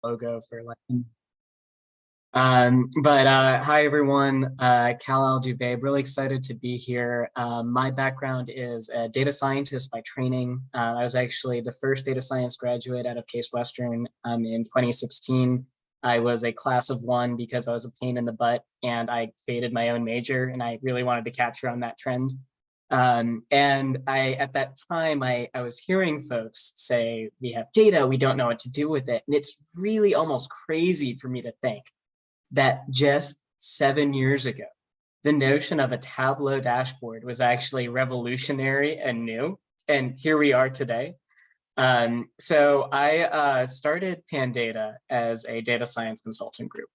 logo for like. Hi everyone, Cal Al-Dhubaib, really excited to be here. My background is a data scientist by training. I was actually the first data science graduate out of Case Western in 2016. I was a class of one because I was a pain in the butt and I created my own major and I really wanted to capture on that trend. At that time, I was hearing folks say, we have data, we don't know what to do with it. And it's really almost crazy for me to think that just 7 years ago, the notion of a Tableau dashboard was actually revolutionary and new. And here we are today. So I started Pandata as a data science consulting group.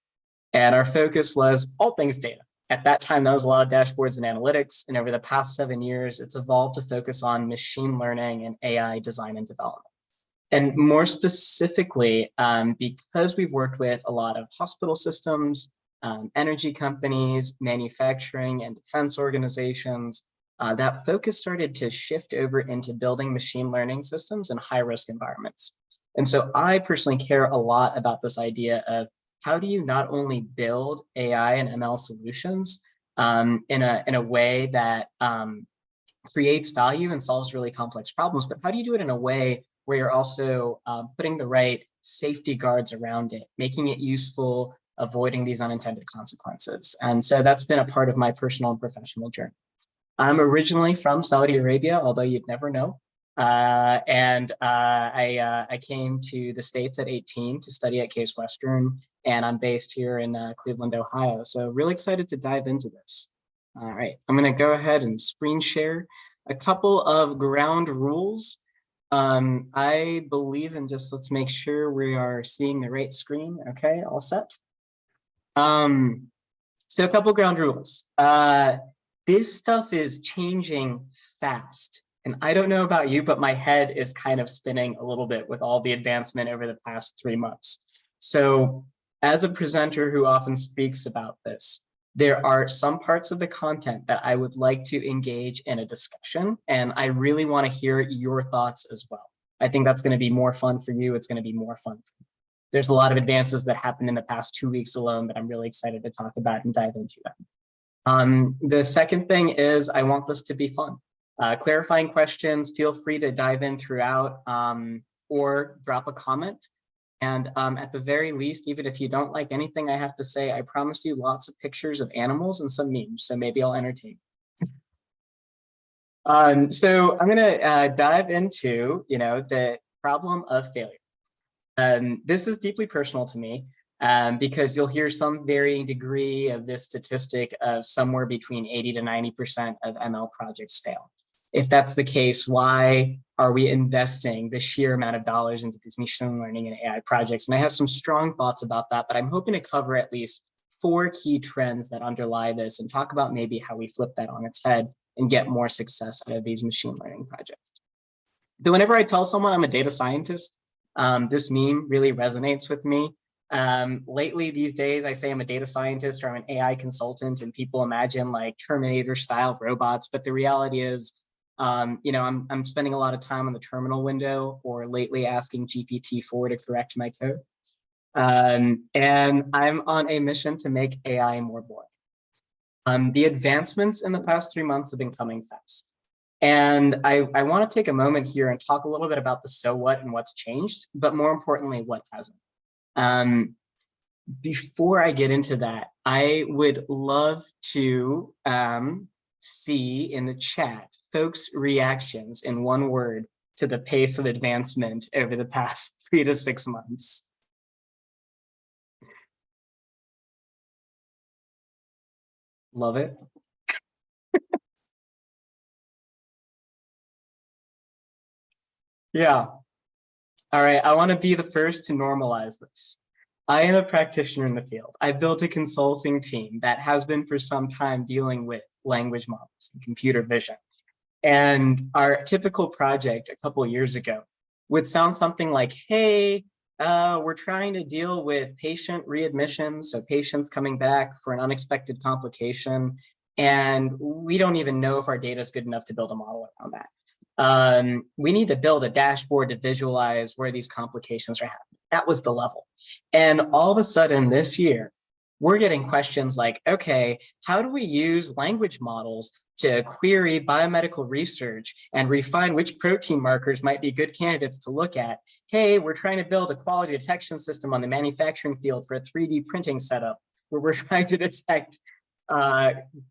And our focus was all things data. At that time, that was a lot of dashboards and analytics. And over the past 7 years, it's evolved to focus on machine learning and AI design and development. And more specifically, because we've worked with a lot of hospital systems, energy companies, manufacturing and defense organizations, that focus started to shift over into building machine learning systems in high-risk environments. And so I personally care a lot about this idea of how do you not only build AI and ML solutions in a way that creates value and solves really complex problems, but how do you do it in a way where you're also putting the right safety guards around it, making it useful, avoiding these unintended consequences. And so that's been a part of my personal and professional journey. I'm originally from Saudi Arabia, although you'd never know. I came to the States at 18 to study at Case Western, and I'm based here in Cleveland, Ohio. So really excited to dive into this. All right, I'm gonna go ahead and screen share a couple of ground rules. I believe in just, let's make sure we are seeing the right screen. Okay, all set. So a couple ground rules. This stuff is changing fast. And I don't know about you, but my head is kind of spinning a little bit with all the advancement over the past 3 months. So as a presenter who often speaks about this, there are some parts of the content that I would like to engage in a discussion, and I really want to hear your thoughts as well. I think that's going to be more fun for you. It's going to be more fun for me. There's a lot of advances that happened in the past 2 weeks alone that I'm really excited to talk about and dive into them. The second thing is I want this to be fun. Clarifying questions, feel free to dive in throughout or drop a comment. And at the very least, even if you don't like anything I have to say, I promise you lots of pictures of animals and some memes, so maybe I'll entertain. So I'm gonna dive into, the problem of failure. This is deeply personal to me because you'll hear some varying degree of this statistic of somewhere between 80 to 90% of ML projects fail. If that's the case, why are we investing the sheer amount of dollars into these machine learning and AI projects? And I have some strong thoughts about that, but I'm hoping to cover at least 4 key trends that underlie this and talk about maybe how we flip that on its head and get more success out of these machine learning projects. So whenever I tell someone I'm a data scientist, this meme really resonates with me. Lately these days, I say I'm a data scientist or I'm an AI consultant and people imagine like Terminator style robots, but the reality is, I'm spending a lot of time on the terminal window or lately asking GPT-4 to correct my code. And I'm on a mission to make AI more boring. The advancements in the past 3 months have been coming fast. And I want to take a moment here and talk a little bit about the so what and what's changed, but more importantly, what hasn't. Before I get into that, I would love to see in the chat folks' reactions in one word to the pace of advancement over the past 3 to 6 months. Love it. Yeah. All right, I want to be the first to normalize this. I am a practitioner in the field. I built a consulting team that has been for some time dealing with language models and computer vision. And our typical project a couple of years ago would sound something like, hey, we're trying to deal with patient readmissions, so patients coming back for an unexpected complication, and we don't even know if our data is good enough to build a model around that. We need to build a dashboard to visualize where these complications are happening. That was the level. And all of a sudden this year, we're getting questions like, okay, how do we use language models to query biomedical research and refine which protein markers might be good candidates to look at? Hey, we're trying to build a quality detection system on the manufacturing field for a 3D printing setup where we're trying to detect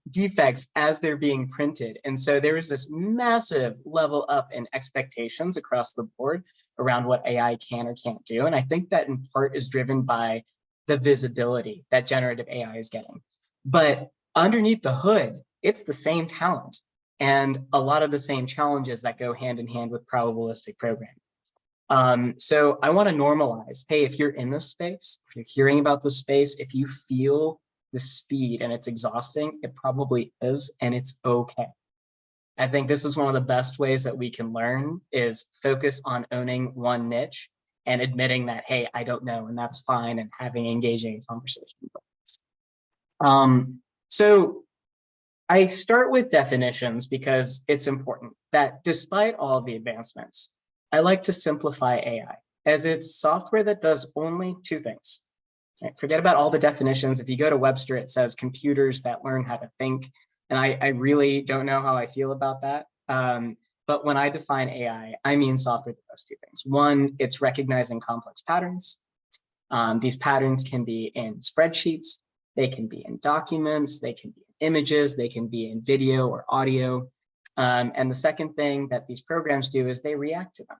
defects as they're being printed. And so there is this massive level up in expectations across the board around what AI can or can't do. And I think that in part is driven by the visibility that generative AI is getting. But underneath the hood, it's the same talent and a lot of the same challenges that go hand in hand with probabilistic programming. So I want to normalize, hey, if you're in this space, if you're hearing about this space, if you feel the speed and it's exhausting, it probably is, and it's okay. I think this is one of the best ways that we can learn is focus on owning one niche and admitting that, hey, I don't know, and that's fine, and having engaging conversation. So I start with definitions because it's important that despite all of the advancements, I like to simplify AI as it's software that does only two things. Right? Forget about all the definitions. If you go to Webster, it says computers that learn how to think. And I really don't know how I feel about that. But when I define AI, I mean software that does two things. One, it's recognizing complex patterns. These patterns can be in spreadsheets, they can be in documents, they can be in images, they can be in video or audio. And the second thing that these programs do is they react to them.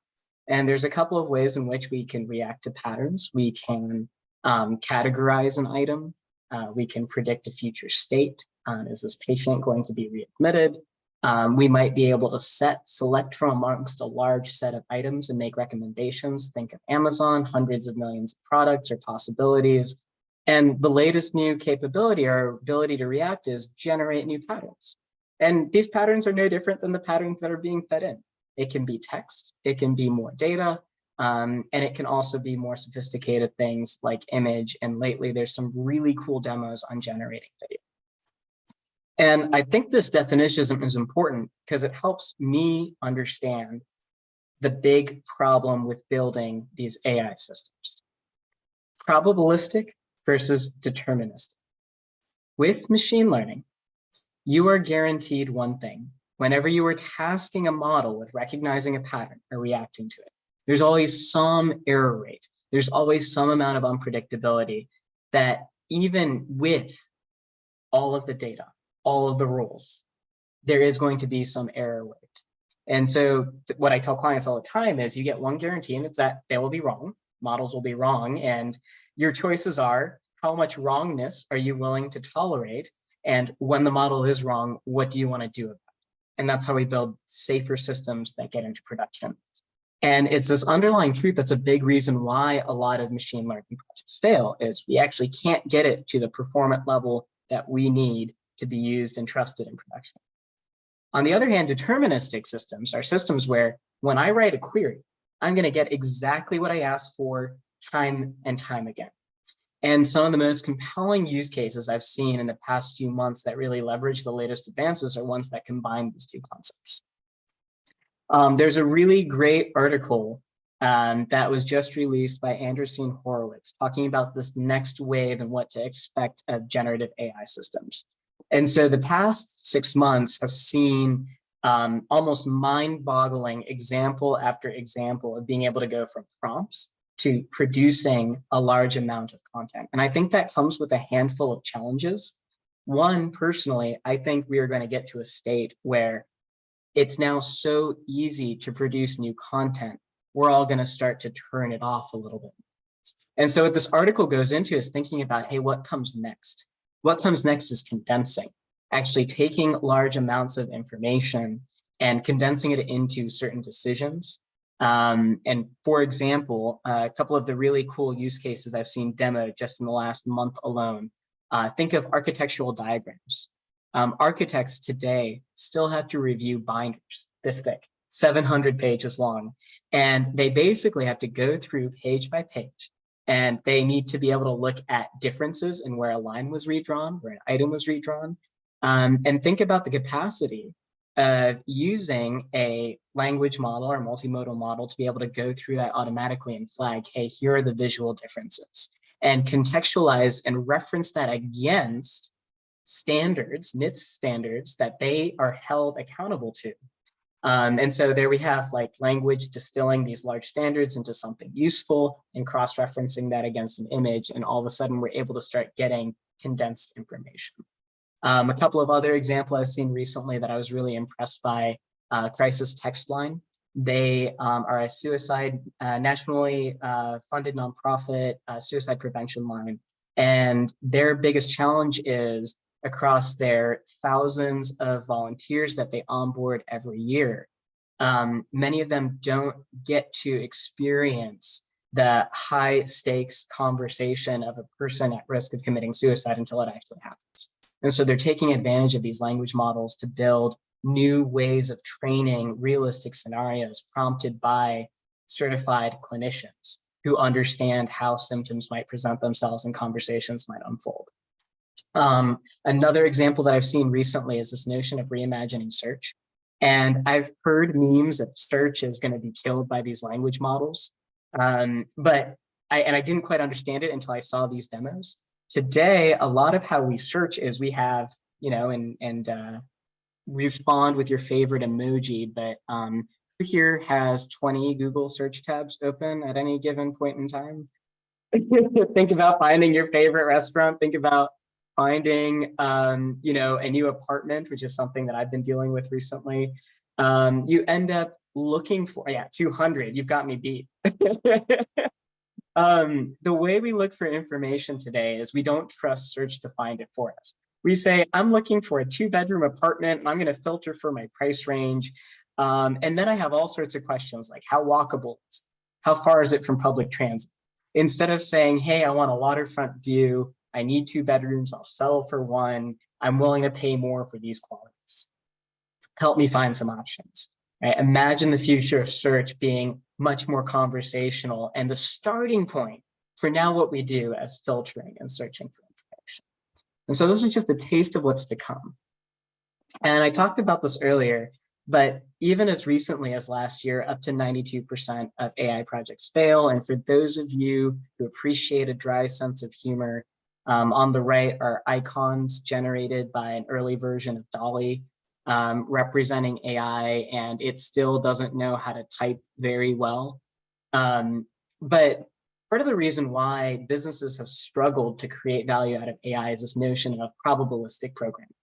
And there's a couple of ways in which we can react to patterns. We can categorize an item. We can predict a future state. Is this patient going to be readmitted? We might be able to select from amongst a large set of items and make recommendations. Think of Amazon, hundreds of millions of products or possibilities. And the latest new capability or ability to react is generate new patterns. And these patterns are no different than the patterns that are being fed in. It can be text, it can be more data, and it can also be more sophisticated things like image. And lately there's some really cool demos on generating video. And I think this definition is important because it helps me understand the big problem with building these AI systems. Probabilistic versus deterministic. With machine learning, you are guaranteed one thing. Whenever you are tasking a model with recognizing a pattern or reacting to it, there's always some error rate. There's always some amount of unpredictability that even with all of the data, all of the rules, there is going to be some error rate. And so what I tell clients all the time is you get one guarantee, and it's that they will be wrong. Models will be wrong. And your choices are how much wrongness are you willing to tolerate? And when the model is wrong, what do you want to do about it? And that's how we build safer systems that get into production. And it's this underlying truth that's a big reason why a lot of machine learning projects fail is we actually can't get it to the performant level that we need to be used and trusted in production. On the other hand, deterministic systems are systems where when I write a query, I'm going to get exactly what I asked for time and time again. And some of the most compelling use cases I've seen in the past few months that really leverage the latest advances are ones that combine these two concepts. There's a really great article that was just released by Andreessen Horowitz talking about this next wave and what to expect of generative AI systems. And so the past 6 months has seen almost mind-boggling example after example of being able to go from prompts to producing a large amount of content. And I think that comes with a handful of challenges. One, personally, I think we are going to get to a state where it's now so easy to produce new content, we're all going to start to turn it off a little bit. And so what this article goes into is thinking about, hey, what comes next? What comes next is condensing, actually taking large amounts of information and condensing it into certain decisions. And for example, a couple of the really cool use cases I've seen demoed just in the last month alone, think of architectural diagrams. Architects today still have to review binders this thick, 700 pages long, and they basically have to go through page by page, and they need to be able to look at differences in where a line was redrawn, where an item was redrawn, and think about the capacity of using a language model or multimodal model to be able to go through that automatically and flag, hey, here are the visual differences, and contextualize and reference that against standards, NIST standards that they are held accountable to. And so there we have like language distilling these large standards into something useful and cross-referencing that against an image. And all of a sudden we're able to start getting condensed information. A couple of other examples I've seen recently that I was really impressed by, Crisis Text Line. They are a suicide, nationally funded nonprofit suicide prevention line. And their biggest challenge is across their thousands of volunteers that they onboard every year. Many of them don't get to experience the high stakes conversation of a person at risk of committing suicide until it actually happens. And so they're taking advantage of these language models to build new ways of training realistic scenarios prompted by certified clinicians who understand how symptoms might present themselves and conversations might unfold. Another example that I've seen recently is this notion of reimagining search. And I've heard memes that search is going to be killed by these language models. But I didn't quite understand it until I saw these demos. Today, a lot of how we search is we have, and respond with your favorite emoji, but who here has 20 Google search tabs open at any given point in time? Think about finding your favorite restaurant. Think about finding, a new apartment, which is something that I've been dealing with recently. You end up looking for, 200, you've got me beat. The way we look for information today is we don't trust search to find it for us. We say, I'm looking for a 2-bedroom apartment and I'm going to filter for my price range. And then I have all sorts of questions like how walkable is it? How far is it from public transit? Instead of saying, hey, I want a waterfront view, I need 2 bedrooms, I'll settle for 1, I'm willing to pay more for these qualities. Help me find some options. Right? Imagine the future of search being much more conversational and the starting point for now what we do as filtering and searching for information. And so this is just a taste of what's to come. And I talked about this earlier, but even as recently as last year, up to 92% of AI projects fail. And for those of you who appreciate a dry sense of humor, on the right are icons generated by an early version of DALL-E, representing AI, and it still doesn't know how to type very well. But part of the reason why businesses have struggled to create value out of AI is this notion of probabilistic programming.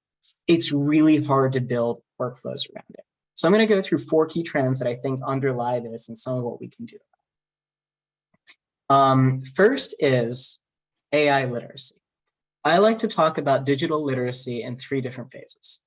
It's really hard to build workflows around it. So I'm going to go through 4 key trends that I think underlie this and some of what we can do. First is AI literacy. I like to talk about digital literacy in 3 different phases.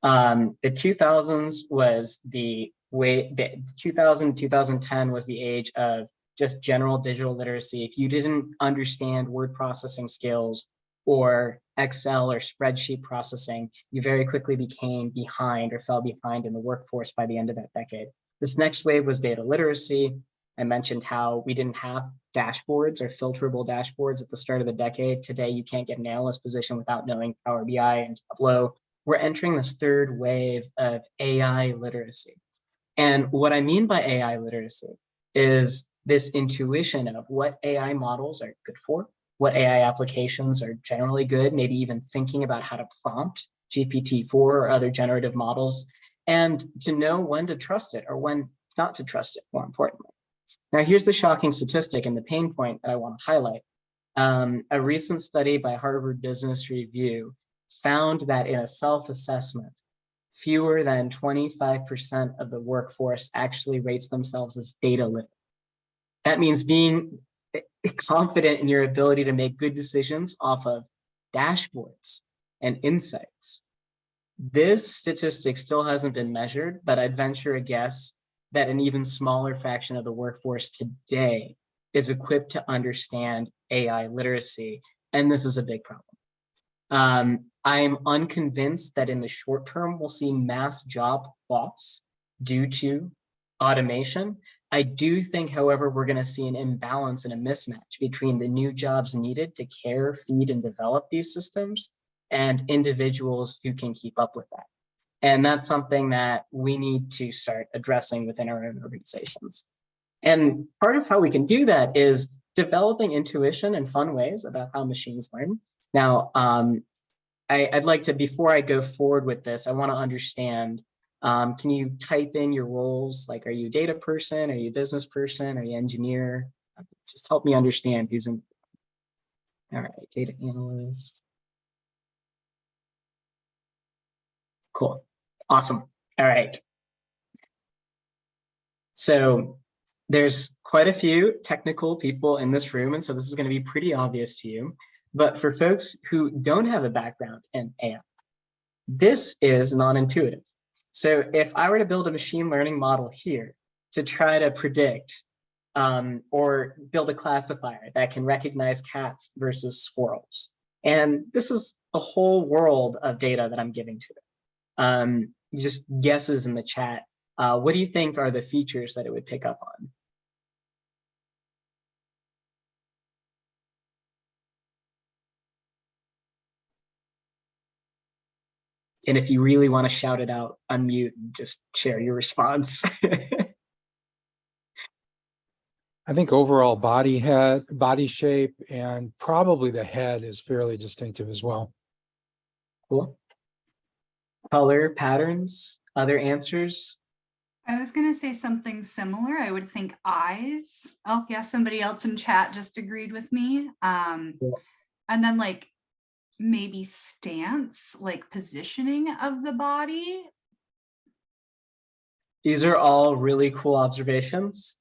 The 2000s was the 2010 was the age of just general digital literacy. If you didn't understand word processing skills or Excel or spreadsheet processing, you very quickly became behind or fell behind in the workforce by the end of that decade. This next wave was data literacy. I mentioned how we didn't have dashboards or filterable dashboards at the start of the decade. Today, you can't get an analyst position without knowing Power BI and Tableau. We're entering this 3rd wave of AI literacy. And what I mean by AI literacy is this intuition of what AI models are good for, what AI applications are generally good, maybe even thinking about how to prompt GPT-4 or other generative models, and to know when to trust it or when not to trust it, more importantly. Now, here's the shocking statistic and the pain point that I want to highlight. A recent study by Harvard Business Review found that in a self-assessment, fewer than 25% of the workforce actually rates themselves as data literate. That means being confident in your ability to make good decisions off of dashboards and insights. This statistic still hasn't been measured, but I'd venture a guess that an even smaller fraction of the workforce today is equipped to understand AI literacy, and this is a big problem. I'm unconvinced that in the short term, we'll see mass job loss due to automation. I do think, however, we're going to see an imbalance and a mismatch between the new jobs needed to care, feed, and develop these systems and individuals who can keep up with that. And that's something that we need to start addressing within our own organizations. And part of how we can do that is developing intuition in fun ways about how machines learn. Now, I'd like to, before I go forward with this, I want to understand, can you type in your roles? Like, are you a data person? Are you a business person? Are you an engineer? Just help me understand who's in. All right, data analyst. Cool, awesome. All right. So there's quite a few technical people in this room, and so this is going to be pretty obvious to you. But for folks who don't have a background in AI, this is non-intuitive. So if I were to build a machine learning model here to try to predict or build a classifier that can recognize cats versus squirrels, and this is a whole world of data that I'm giving to it. Just guesses in the chat. What do you think are the features that it would pick up on? And if you really want to shout it out, unmute and just share your response. I think overall body shape, and probably the head is fairly distinctive as well. Cool. Color, patterns, other answers? I was going to say something similar. I would think eyes. Oh, yeah, somebody else in chat just agreed with me. Cool. And then like maybe stance, like positioning of the body. These are all really cool observations.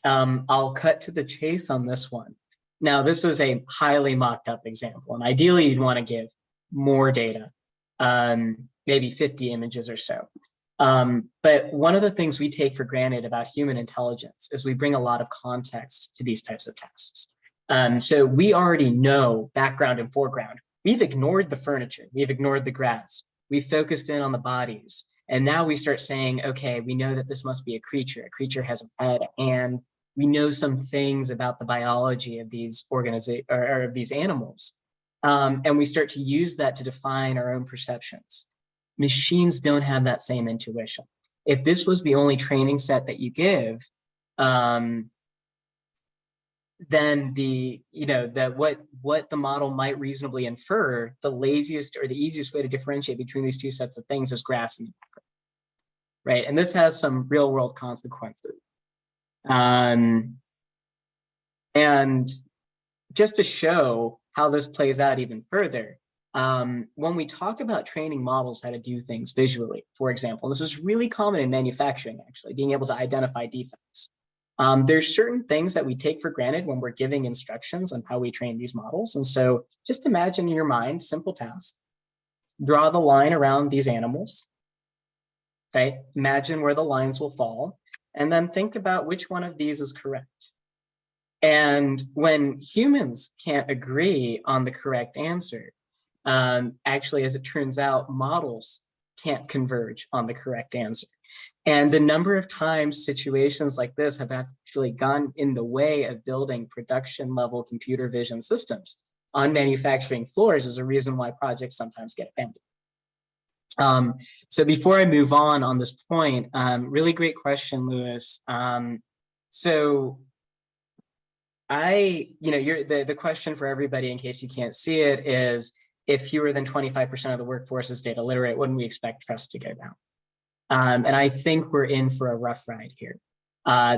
I'll cut to the chase on this one. Now, this is a highly mocked up example, and ideally you'd want to give more data, maybe 50 images or so. But one of the things we take for granted about human intelligence is we bring a lot of context to these types of tasks. So we already know background and foreground. We've ignored the furniture. We've ignored the grass. We've focused in on the bodies. And now we start saying, okay, we know that this must be a creature. A creature has a head, and we know some things about the biology of these of these animals. And we start to use that to define our own perceptions. Machines don't have that same intuition. If this was the only training set that you give, then what the model might reasonably infer, the laziest or the easiest way to differentiate between these two sets of things is grass and background, right? And this has some real world consequences. And just to show how this plays out even further, when we talk about training models how to do things visually, for example, this is really common in manufacturing, actually, being able to identify defects. There's certain things that we take for granted when we're giving instructions on how we train these models. And so just imagine in your mind, simple task, draw the line around these animals, right? Imagine where the lines will fall, and then think about which one of these is correct. And when humans can't agree on the correct answer, actually, as it turns out, models can't converge on the correct answer. And the number of times situations like this have actually gone in the way of building production level computer vision systems on manufacturing floors is a reason why projects sometimes get abandoned. So before I move on this point, really great question, Lewis. So the question for everybody, in case you can't see it, is if fewer than 25% of the workforce is data literate, wouldn't we expect trust to go down? And I think we're in for a rough ride here.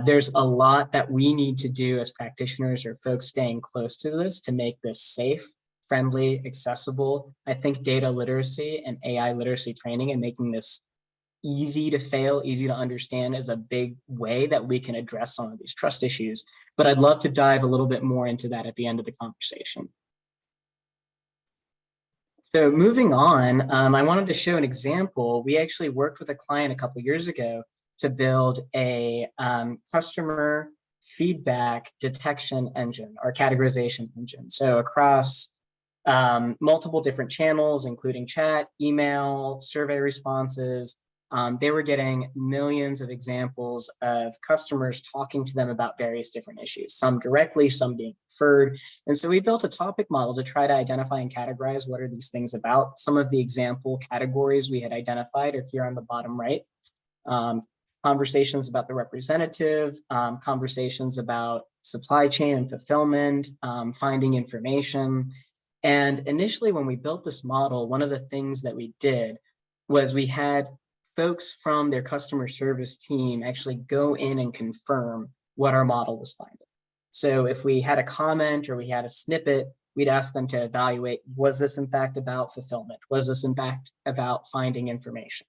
There's a lot that we need to do as practitioners or folks staying close to this to make this safe, friendly, accessible. I think data literacy and AI literacy training and making this easy to fail, easy to understand is a big way that we can address some of these trust issues. But I'd love to dive a little bit more into that at the end of the conversation. So moving on, I wanted to show an example. We actually worked with a client a couple of years ago to build a customer feedback detection engine or categorization engine. So across multiple different channels, including chat, email, survey responses, they were getting millions of examples of customers talking to them about various different issues, some directly, some being referred. And so we built a topic model to try to identify and categorize what are these things about. Some of the example categories we had identified are here on the bottom right. Conversations about the representative, conversations about supply chain and fulfillment, finding information. And initially when we built this model, one of the things that we did was we had folks from their customer service team actually go in and confirm what our model was finding. So if we had a comment or we had a snippet, we'd ask them to evaluate, was this in fact about fulfillment? Was this in fact about finding information?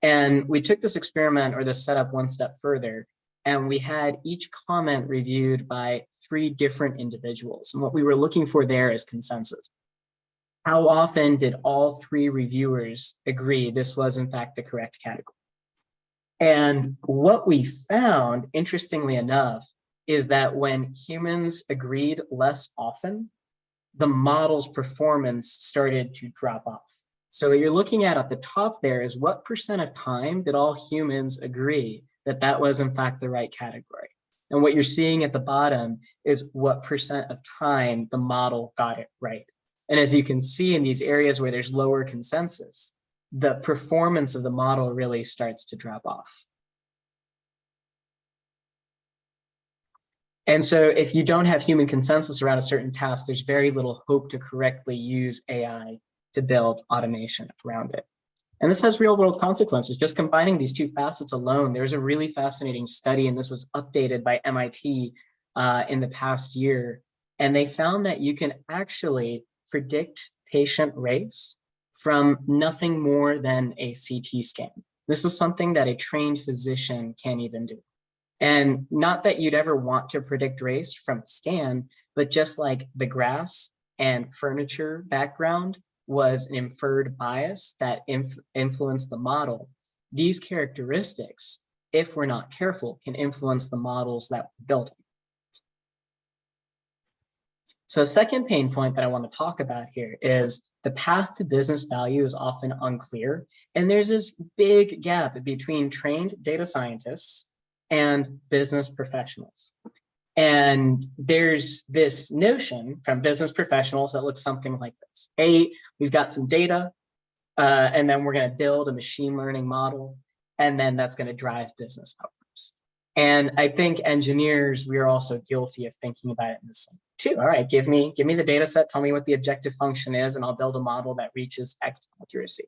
And we took this experiment or this setup one step further, and we had each comment reviewed by 3 different individuals. And what we were looking for there is consensus. How often did all 3 reviewers agree this was in fact the correct category? And what we found, interestingly enough, is that when humans agreed less often, the model's performance started to drop off. So what you're looking at the top there is what % of time did all humans agree that that was in fact the right category? And what you're seeing at the bottom is what % of time the model got it right. And as you can see in these areas where there's lower consensus, the performance of the model really starts to drop off. And so if you don't have human consensus around a certain task, there's very little hope to correctly use AI to build automation around it. And this has real world consequences. Just combining these 2 facets alone, there's a really fascinating study, and this was updated by MIT in the past year. And they found that you can actually predict patient race from nothing more than a CT scan. This is something that a trained physician can't even do. And not that you'd ever want to predict race from a scan, but just like the grass and furniture background was an inferred bias that influenced the model, these characteristics, if we're not careful, can influence the models that we're building. So the second pain point that I want to talk about here is the path to business value is often unclear. And there's this big gap between trained data scientists and business professionals. And there's this notion from business professionals that looks something like this. Hey, we've got some data, and then we're going to build a machine learning model, and then that's going to drive business outcomes. And I think engineers, we're also guilty of thinking about it in the same too. All right, give me the data set, tell me what the objective function is, and I'll build a model that reaches X accuracy.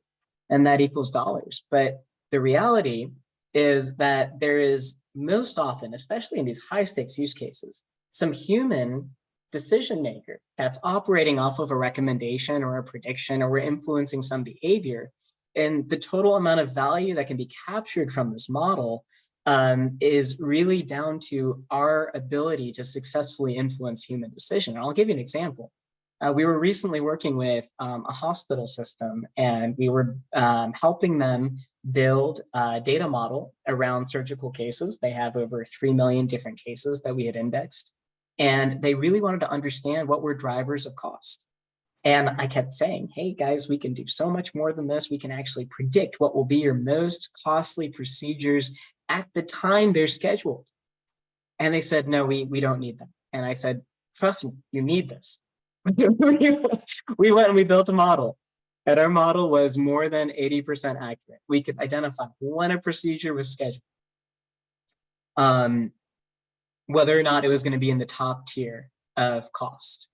And that equals dollars. But the reality is that there is most often, especially in these high stakes use cases, some human decision maker that's operating off of a recommendation or a prediction, or we're influencing some behavior. And the total amount of value that can be captured from this model is really down to our ability to successfully influence human decision. And I'll give you an example. We were recently working with a hospital system, and we were helping them build a data model around surgical cases. They have over 3 million different cases that we had indexed, and they really wanted to understand what were drivers of cost. And I kept saying, hey guys, we can do so much more than this. We can actually predict what will be your most costly procedures at the time they're scheduled. And they said, no, we don't need them. And I said, trust me, you need this. We went and we built a model, and our model was more than 80% accurate. We could identify when a procedure was scheduled, whether or not it was going to be in the top tier of cost.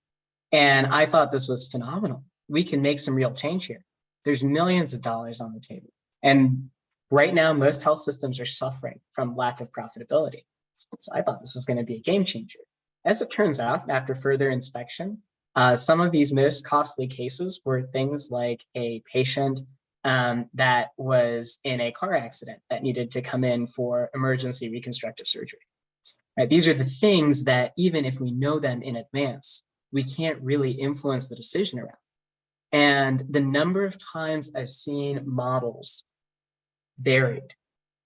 And I thought this was phenomenal. We can make some real change here. There's millions of dollars on the table. And right now, most health systems are suffering from lack of profitability. So I thought this was going to be a game changer. As it turns out, after further inspection, some of these most costly cases were things like a patient that was in a car accident that needed to come in for emergency reconstructive surgery. Right? These are the things that even if we know them in advance, we can't really influence the decision around. And the number of times I've seen models buried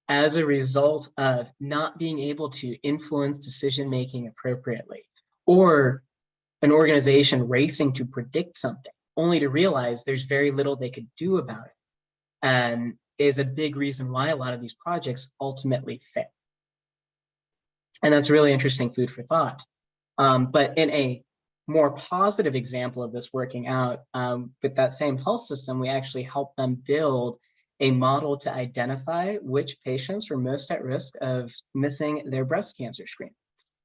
as a result of not being able to influence decision-making appropriately, or an organization racing to predict something, only to realize there's very little they could do about it. is a big reason why a lot of these projects ultimately fail. And that's really interesting food for thought. But in a more positive example of this working out, with that same health system, we actually helped them build a model to identify which patients were most at risk of missing their breast cancer screen.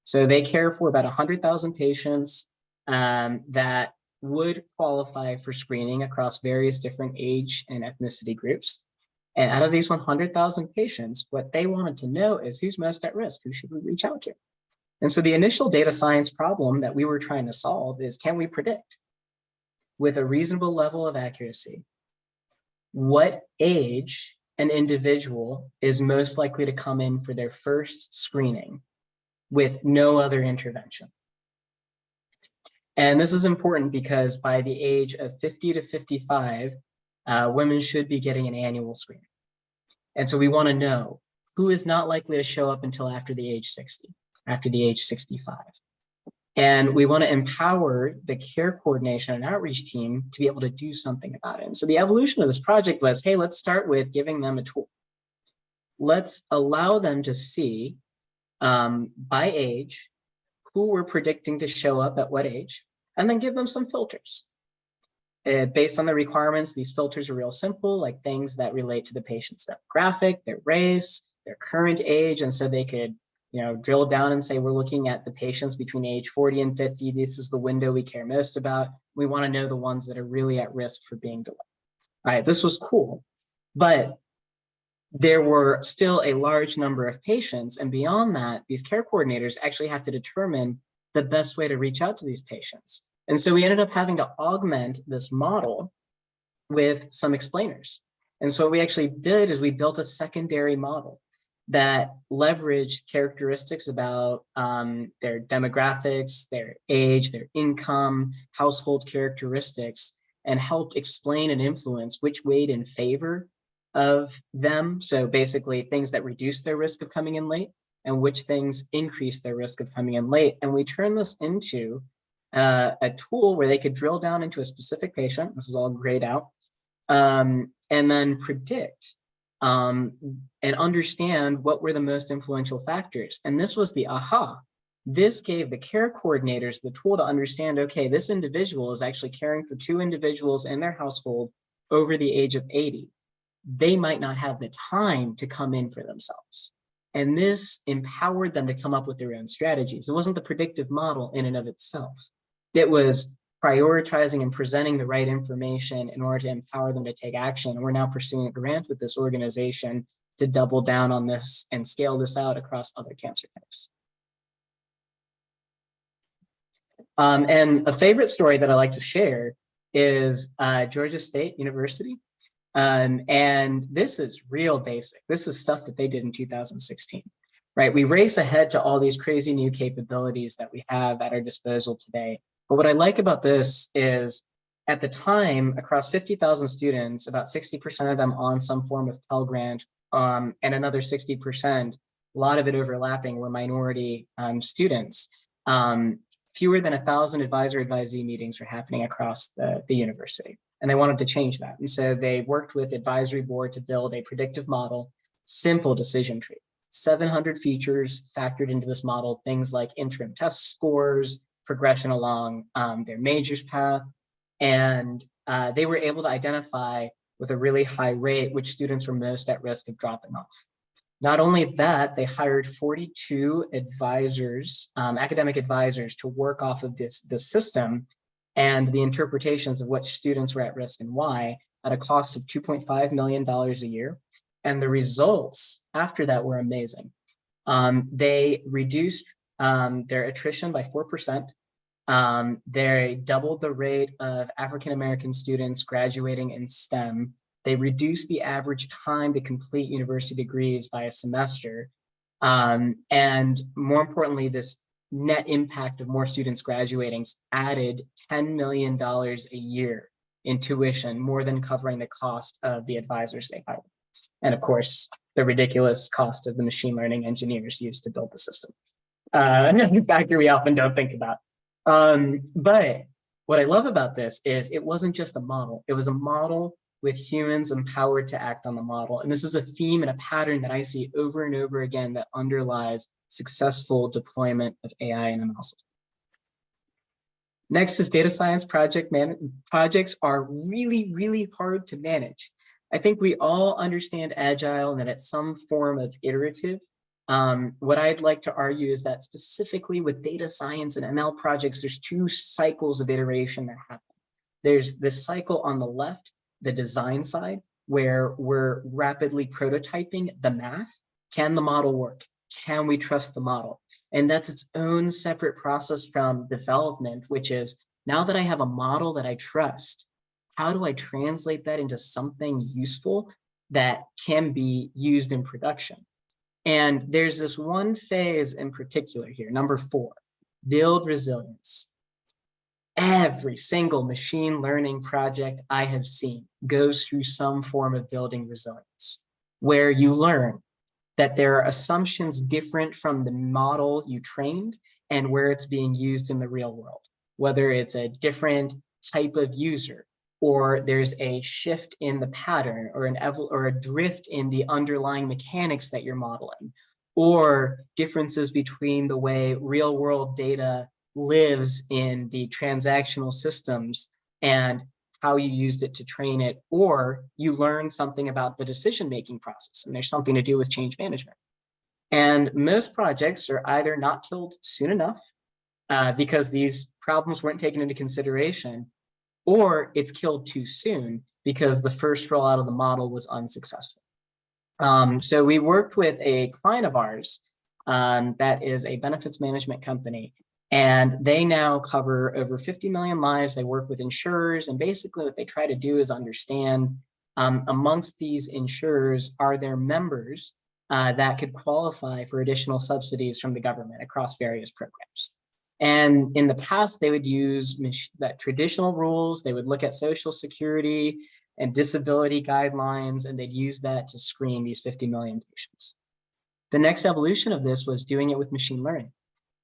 So they care for about 100,000 patients that would qualify for screening across various different age and ethnicity groups. And out of these 100,000 patients, what they wanted to know is who's most at risk, who should we reach out to? And so the initial data science problem that we were trying to solve is, can we predict with a reasonable level of accuracy what age an individual is most likely to come in for their first screening with no other intervention? And this is important because by the age of 50 to 55, women should be getting an annual screening. And so we want to know who is not likely to show up until after the age 60, after the age 65. And we want to empower the care coordination and outreach team to be able to do something about it. And so the evolution of this project was, hey, let's start with giving them a tool. Let's allow them to see by age who we're predicting to show up at what age, and then give them some filters. Based on the requirements, these filters are real simple, like things that relate to the patient's demographic, their race, their current age. And so they could, drill down and say, we're looking at the patients between age 40 and 50. This is the window we care most about. We want to know the ones that are really at risk for being delayed. All right, this was cool, but there were still a large number of patients. And beyond that, these care coordinators actually have to determine the best way to reach out to these patients. And so we ended up having to augment this model with some explainers. And so what we actually did is we built a secondary model that leveraged characteristics about their demographics, their age, their income, household characteristics, and helped explain and influence which weighed in favor of them. So basically things that reduce their risk of coming in late and which things increase their risk of coming in late. And we turned this into a tool where they could drill down into a specific patient. This is all grayed out, and then predict and understand what were the most influential factors. And this was the aha. This gave the care coordinators the tool to understand, okay, this individual is actually caring for 2 individuals in their household over the age of 80. They might not have the time to come in for themselves. And this empowered them to come up with their own strategies. It wasn't the predictive model in and of itself. It was prioritizing and presenting the right information in order to empower them to take action. And we're now pursuing a grant with this organization to double down on this and scale this out across other cancer types. And a favorite story that I like to share is Georgia State University. And this is real basic. This is stuff that they did in 2016, right? We race ahead to all these crazy new capabilities that we have at our disposal today. But what I like about this is at the time, across 50,000 students, about 60% of them on some form of Pell Grant, and another 60%, a lot of it overlapping, were minority students. Fewer than 1,000 advisor-advisee meetings were happening across the university. And they wanted to change that. And so they worked with advisory board to build a predictive model, simple decision tree. 700 features factored into this model, things like interim test scores, progression along their majors path. And they were able to identify with a really high rate which students were most at risk of dropping off. Not only that, they hired 42 advisors, academic advisors, to work off of this system and the interpretations of which students were at risk and why, at a cost of $2.5 million a year. And the results after that were amazing. They reduced their attrition by 4%. They doubled the rate of African-American students graduating in STEM. They reduced the average time to complete university degrees by a semester. And more importantly, this net impact of more students graduating added $10 million a year in tuition, more than covering the cost of the advisors they hired. And of course, the ridiculous cost of the machine learning engineers used to build the system. Another factor we often don't think about. But what I love about this is it wasn't just a model. It was a model with humans empowered to act on the model. And this is a theme and a pattern that I see over and over again that underlies successful deployment of AI and ML systems. Next is data science projects are really, really hard to manage. I think we all understand Agile and that it's some form of iterative. What I'd like to argue is that specifically with data science and ML projects, there's two cycles of iteration that happen. There's this cycle on the left, the design side, where we're rapidly prototyping the math. Can the model work? Can we trust the model? And that's its own separate process from development, which is now that I have a model that I trust, how do I translate that into something useful that can be used in production? And there's this one phase in particular here, number 4, build resilience. Every single machine learning project I have seen goes through some form of building resilience, where you learn that there are assumptions different from the model you trained and where it's being used in the real world, whether it's a different type of user, or there's a shift in the pattern or a drift in the underlying mechanics that you're modeling, or differences between the way real world data lives in the transactional systems and how you used it to train it, or you learn something about the decision-making process and there's something to do with change management. And most projects are either not killed soon enough because these problems weren't taken into consideration, or it's killed too soon because the first rollout of the model was unsuccessful. So we worked with a client of ours that is a benefits management company, and they now cover over 50 million lives. They work with insurers, and basically what they try to do is understand amongst these insurers, are there members that could qualify for additional subsidies from the government across various programs. And in the past, they would use that traditional rules. They would look at Social Security and disability guidelines, and they'd use that to screen these 50 million patients. The next evolution of this was doing it with machine learning.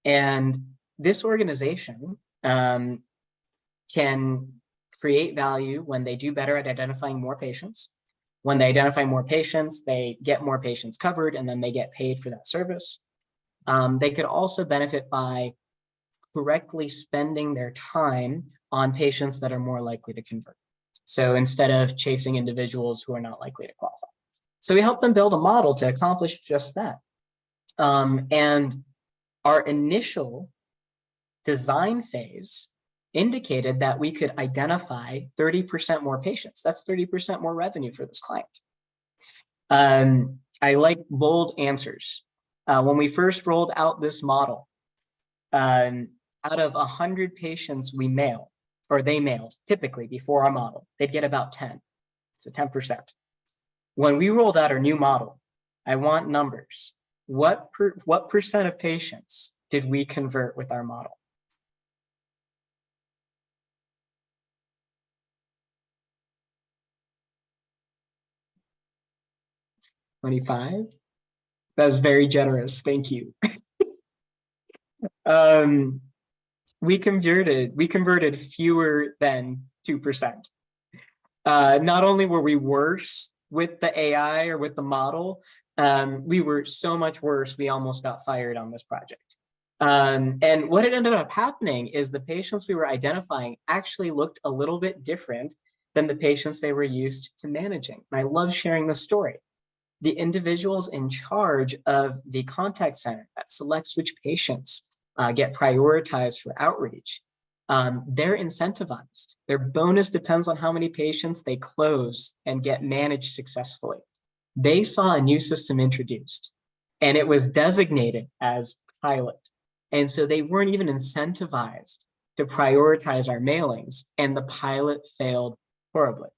And this organization can create value when they do better at identifying more patients. When they identify more patients, they get more patients covered, and then they get paid for that service. They could also benefit by correctly spending their time on patients that are more likely to convert. So instead of chasing individuals who are not likely to qualify. So we helped them build a model to accomplish just that. And our initial design phase indicated that we could identify 30% more patients. That's 30% more revenue for this client. I like bold answers. When we first rolled out this model, out of 100 patients we mail, or they mailed typically before our model, they'd get about 10, so 10%. When we rolled out our new model, I want numbers. What percent of patients did we convert with our model? $25? That's very generous, thank you. We converted fewer than 2%. Not only were we worse with the AI or with the model, we were so much worse, we almost got fired on this project. And what had ended up happening is the patients we were identifying actually looked a little bit different than the patients they were used to managing. And I love sharing this story. The individuals in charge of the contact center that selects which patients get prioritized for outreach, they're incentivized. Their bonus depends on how many patients they close and get managed successfully. They saw a new system introduced, and it was designated as pilot. And so they weren't even incentivized to prioritize our mailings, and the pilot failed horribly.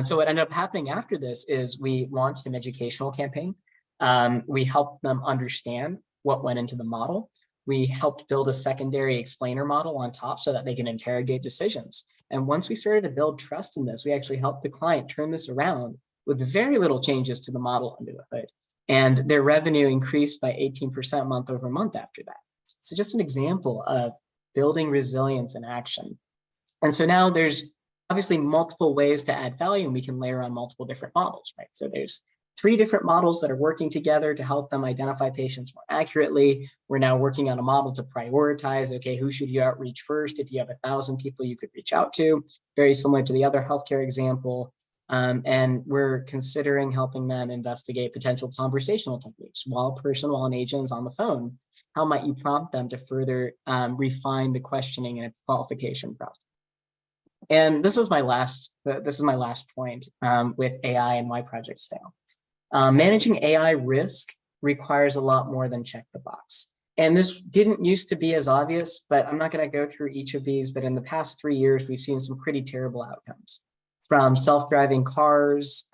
So what ended up happening after this is we launched an educational campaign. We helped them understand what went into the model. We helped build a secondary explainer model on top so that they can interrogate decisions. And once we started to build trust in this, we actually helped the client turn this around with very little changes to the model under the hood. And their revenue increased by 18% month over month after that. So just an example of building resilience in action. And so now there's obviously multiple ways to add value, and we can layer on multiple different models, right? So there's 3 different models that are working together to help them identify patients more accurately. We're now working on a model to prioritize, okay, who should you outreach first? If you have 1,000 people you could reach out to, very similar to the other healthcare example. And we're considering helping them investigate potential conversational techniques while a person, while an agent is on the phone. How might you prompt them to further refine the questioning and qualification process? And this is my last point with AI and why projects fail. Managing AI risk requires a lot more than check the box. And this didn't used to be as obvious, but I'm not going to go through each of these. But in the past 3 years, we've seen some pretty terrible outcomes, from self-driving cars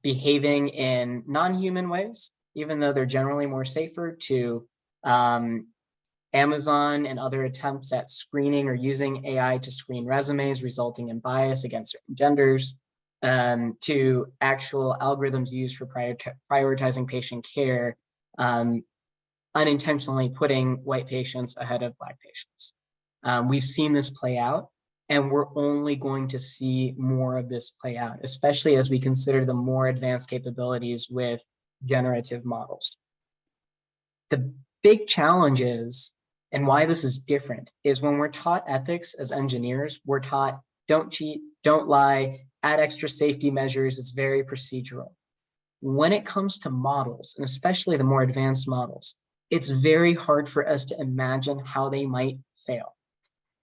behaving in non-human ways, even though they're generally more safer, to Amazon and other attempts at screening or using AI to screen resumes, resulting in bias against certain genders, to actual algorithms used for prioritizing patient care, unintentionally putting white patients ahead of Black patients. We've seen this play out, and we're only going to see more of this play out, especially as we consider the more advanced capabilities with generative models. The big challenge is, and why this is different, is when we're taught ethics as engineers, we're taught don't cheat, don't lie, add extra safety measures. It's very procedural. When it comes to models, and especially the more advanced models, it's very hard for us to imagine how they might fail.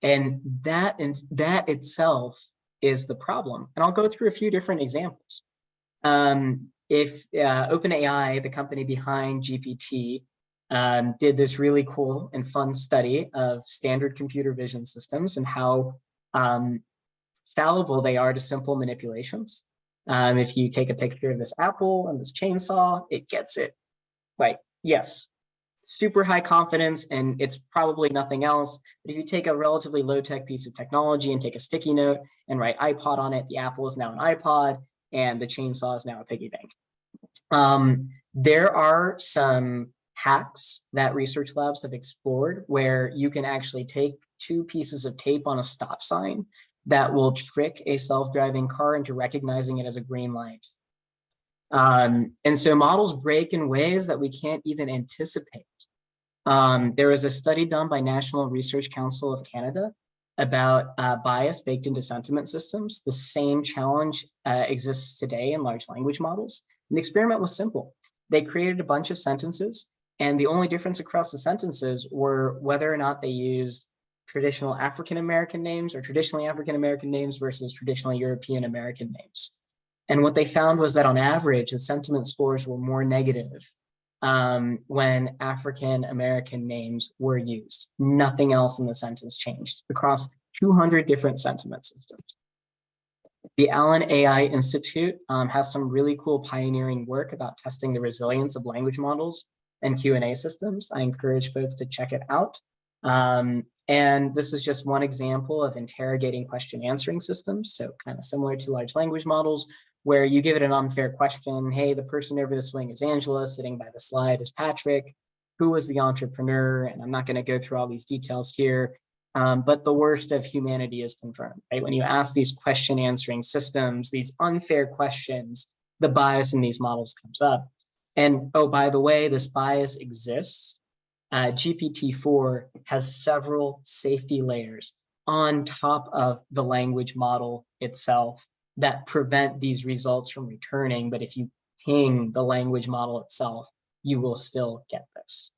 And that itself is the problem. And I'll go through a few different examples. If OpenAI, the company behind GPT, did this really cool and fun study of standard computer vision systems and how fallible they are to simple manipulations. If you take a picture of this apple and this chainsaw, it gets it. Like, yes, super high confidence, and it's probably nothing else. But if you take a relatively low-tech piece of technology and take a sticky note and write iPod on it, the apple is now an iPod, and the chainsaw is now a piggy bank. There are some hacks that research labs have explored where you can actually take 2 pieces of tape on a stop sign that will trick a self-driving car into recognizing it as a green light. And so models break in ways that we can't even anticipate. There was a study done by National Research Council of Canada about bias baked into sentiment systems. The same challenge exists today in large language models. And the experiment was simple. They created a bunch of sentences, and the only difference across the sentences were whether or not they used traditional African-American names or traditionally African-American names versus traditionally European-American names. And what they found was that on average, the sentiment scores were more negative when African-American names were used. Nothing else in the sentence changed across 200 different sentiment systems. The Allen AI Institute has some really cool pioneering work about testing the resilience of language models and Q&A systems. I encourage folks to check it out. And this is just one example of interrogating question answering systems. So kind of similar to large language models, where you give it an unfair question. Hey, the person over the swing is Angela, sitting by the slide is Patrick. Who was the entrepreneur? And I'm not going to go through all these details here, but the worst of humanity is confirmed, right? When you ask these question answering systems, these unfair questions, the bias in these models comes up. And oh, by the way, this bias exists. GPT-4 has several safety layers on top of the language model itself that prevent these results from returning. But if you ping the language model itself, you will still get this.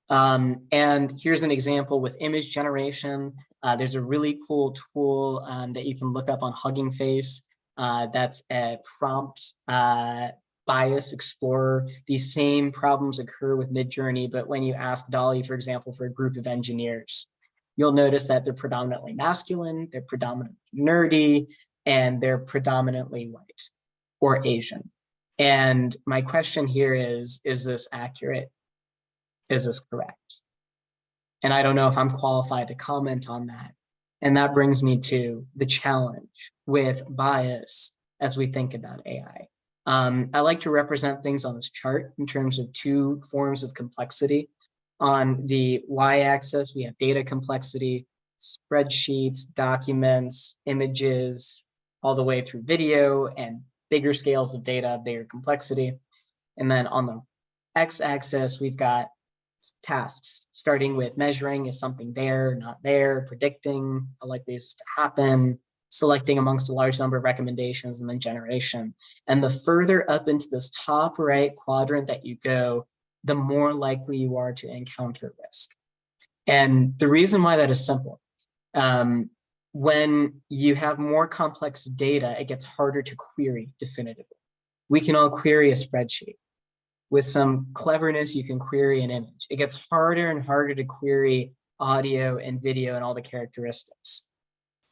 And here's an example with image generation. There's a really cool tool that you can look up on Hugging Face. That's a prompt bias explorer. These same problems occur with Midjourney, but when you ask DALL-E, for example, for a group of engineers, you'll notice that they're predominantly masculine, they're predominantly nerdy, and they're predominantly white or Asian. And my question here is this accurate? Is this correct? And I don't know if I'm qualified to comment on that. And that brings me to the challenge with bias as we think about AI. I like to represent things on this chart in terms of 2 forms of complexity. On the y-axis, we have data complexity. spreadsheets, documents, images, all the way through video and bigger scales of data, bigger complexity. And then on the x-axis, we've got tasks, starting with measuring, is something there, not there, predicting how likely is this to happen, selecting amongst a large number of recommendations, and then generation. And the further up into this top right quadrant that you go, the more likely you are to encounter risk. And the reason why that is simple, when you have more complex data, it gets harder to query definitively. We can all query a spreadsheet. With some cleverness, you can query an image. It gets harder and harder to query audio and video and all the characteristics.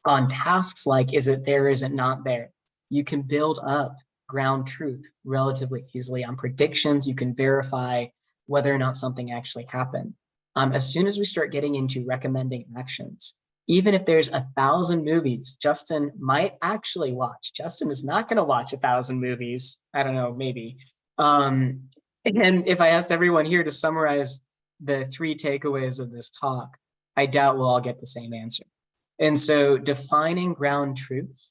On tasks like, is it there, is it not there? You can build up ground truth relatively easily. On predictions, you can verify whether or not something actually happened. As soon as we start getting into recommending actions, even if there's 1,000 movies Justin might actually watch, Justin is not going to watch 1,000 movies. I don't know, maybe. And if I asked everyone here to summarize the 3 takeaways of this talk, I doubt we'll all get the same answer. And so defining ground truth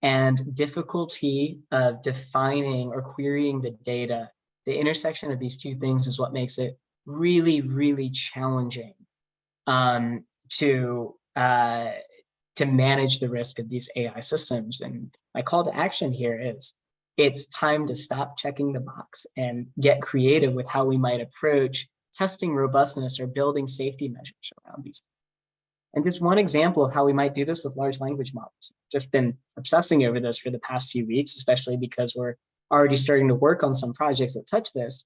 and difficulty of defining or querying the data, the intersection of these 2 things is what makes it really, really challenging to manage the risk of these AI systems. And my call to action here is, it's time to stop checking the box and get creative with how we might approach testing robustness or building safety measures around these things. And just one example of how we might do this with large language models. Just been obsessing over this for the past few weeks, especially because we're already starting to work on some projects that touch this.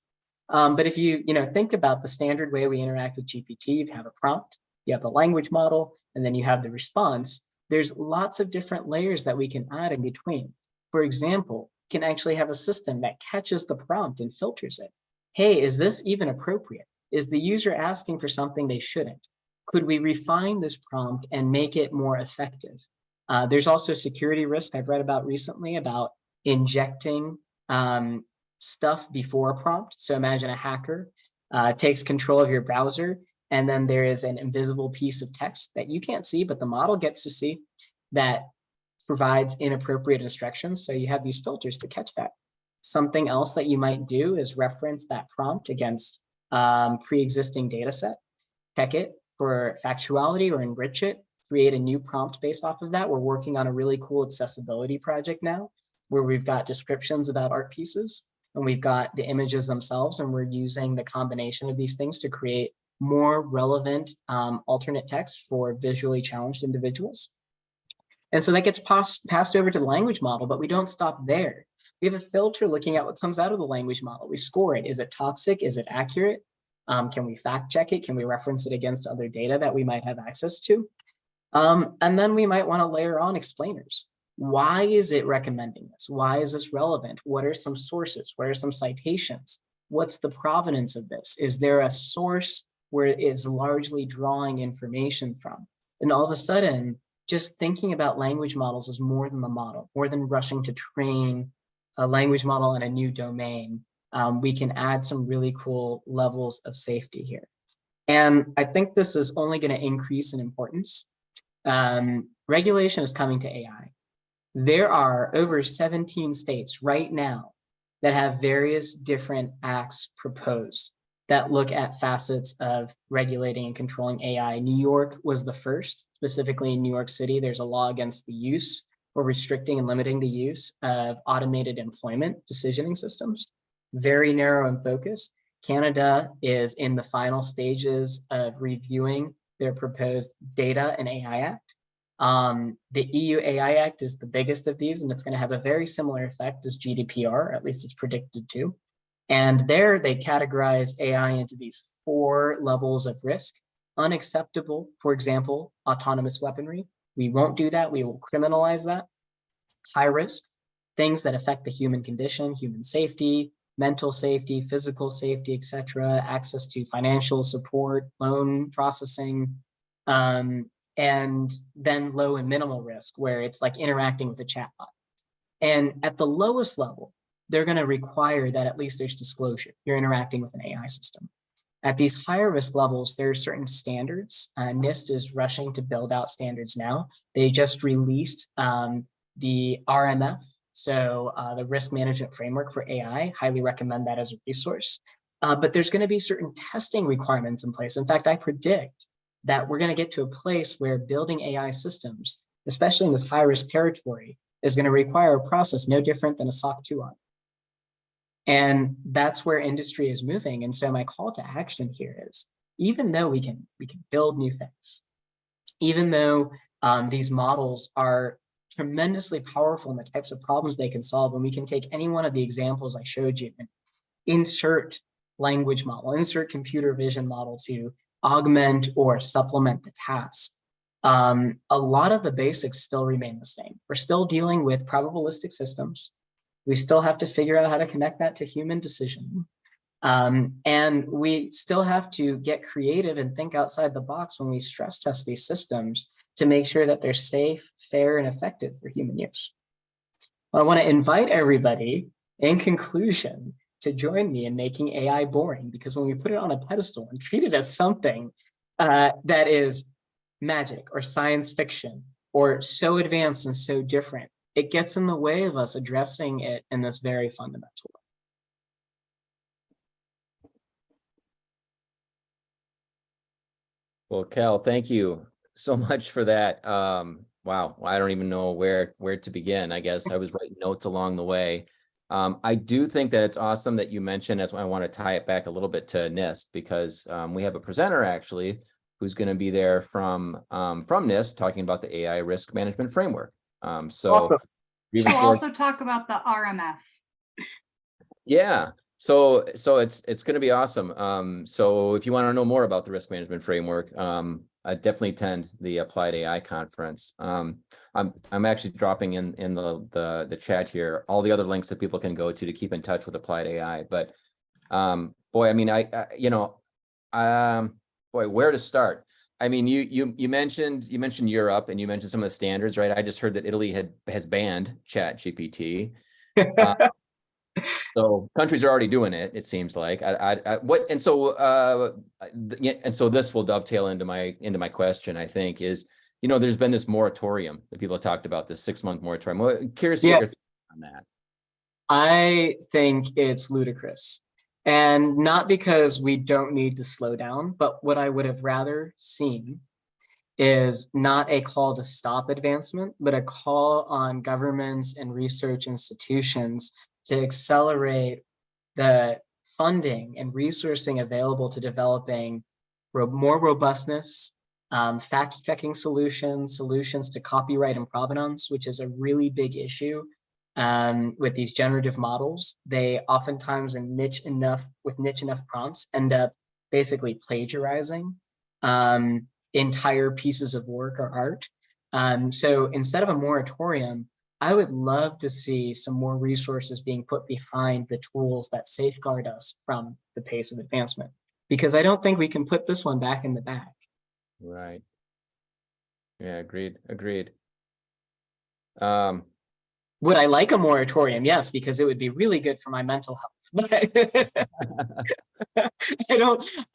But if you think about the standard way we interact with GPT, you have a prompt, you have the language model, and then you have the response. There's lots of different layers that we can add in between. For example, can actually have a system that catches the prompt and filters it. Hey, is this even appropriate? Is the user asking for something they shouldn't? Could we refine this prompt and make it more effective? There's also security risk I've read about recently about injecting stuff before a prompt. So imagine a hacker takes control of your browser, and then there is an invisible piece of text that you can't see, but the model gets to see, that provides inappropriate instructions. So you have these filters to catch that. Something else that you might do is reference that prompt against pre-existing data set, check it for factuality or enrich it, create a new prompt based off of that. We're working on a really cool accessibility project now, where we've got descriptions about art pieces and we've got the images themselves, and we're using the combination of these things to create more relevant alternate text for visually challenged individuals. And so that gets passed over to the language model, but we don't stop there. We have a filter looking at what comes out of the language model. We score it. Is it toxic? Is it accurate? Can we fact check it? Can we reference it against other data that we might have access to? And then we might want to layer on explainers. Why is it recommending this? Why is this relevant? What are some sources? What are some citations? What's the provenance of this? Is there a source where it is largely drawing information from? And all of a sudden, just thinking about language models is more than the model, more than rushing to train a language model in a new domain. We can add some really cool levels of safety here. And I think this is only going to increase in importance. Regulation is coming to AI. There are over 17 states right now that have various different acts proposed that look at facets of regulating and controlling AI. New York was the first. Specifically in New York City, there's a law against the use or restricting and limiting the use of automated employment decisioning systems. Very narrow in focus. Canada is in the final stages of reviewing their proposed Data and AI Act. The EU AI Act is the biggest of these, and it's going to have a very similar effect as GDPR, at least it's predicted to. And there they categorize AI into these 4 levels of risk. Unacceptable, for example, autonomous weaponry. We won't do that. We will criminalize that. High risk, things that affect the human condition, human safety, mental safety, physical safety, etc., access to financial support, loan processing, and then low and minimal risk, where it's like interacting with a chatbot. And at the lowest level, they're going to require that at least there's disclosure. You're interacting with an AI system. At these higher risk levels, there are certain standards. NIST is rushing to build out standards now. They just released the RMF, so the risk management framework for AI. Highly recommend that as a resource. But there's going to be certain testing requirements in place. In fact, I predict that we're going to get to a place where building AI systems, especially in this high risk territory, is going to require a process no different than a SOC 2 audit. And that's where industry is moving. And so my call to action here is, even though we can build new things, even though these models are tremendously powerful in the types of problems they can solve, and we can take any one of the examples I showed you and insert language model, insert computer vision model to augment or supplement the task. A lot of the basics still remain the same. We're still dealing with probabilistic systems. We still have to figure out how to connect that to human decision. And we still have to get creative and think outside the box when we stress test these systems to make sure that they're safe, fair, and effective for human use. I want to invite everybody, in conclusion, to join me in making AI boring, because when we put it on a pedestal and treat it as something that is magic or science fiction or so advanced and so different, it gets in the way of us addressing it in this very fundamental way. Well, Cal, thank you so much for that. Wow, I don't even know where to begin. I guess I was writing notes along the way. I do think that it's awesome that you mentioned, as I want to tie it back a little bit to NIST, because we have a presenter actually who's going to be there from NIST talking about the AI risk management framework. So Awesome. She'll also talk about the RMF. Yeah. So it's going to be awesome. So if you want to know more about the risk management framework, I definitely attend the Applied AI conference. I'm actually dropping in the chat here all the other links that people can go to keep in touch with Applied AI. But boy, I mean, boy, where to start? I mean, you mentioned Europe, and you mentioned some of the standards, right? I just heard that Italy has banned ChatGPT. So countries are already doing it. It seems like and so this will dovetail into my question. I think is, there's been this moratorium that people have talked about, this 6-month moratorium. Well, curious to get your thoughts on that. I think it's ludicrous, and not because we don't need to slow down, but what I would have rather seen is not a call to stop advancement, but a call on governments and research institutions to accelerate the funding and resourcing available to developing more robustness, fact-checking solutions to copyright and provenance, which is a really big issue with these generative models. They oftentimes with niche enough prompts end up basically plagiarizing entire pieces of work or art. So instead of a moratorium, I would love to see some more resources being put behind the tools that safeguard us from the pace of advancement, because I don't think we can put this one back in the bag. Right. Yeah, agreed. Would I like a moratorium? Yes, because it would be really good for my mental health. But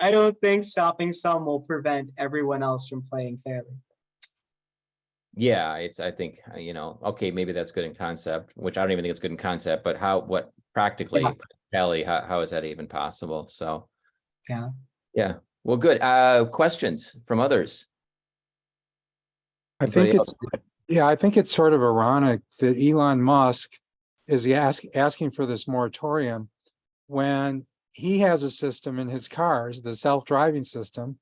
I don't think stopping some will prevent everyone else from playing fairly. Yeah, I think, okay, maybe that's good in concept, which I don't even think it's good in concept, but what practically, Kelly, how is that even possible? So, yeah. Well, good. Questions from others? I think it's sort of ironic that Elon Musk is asking for this moratorium when he has a system in his cars, the self-driving system,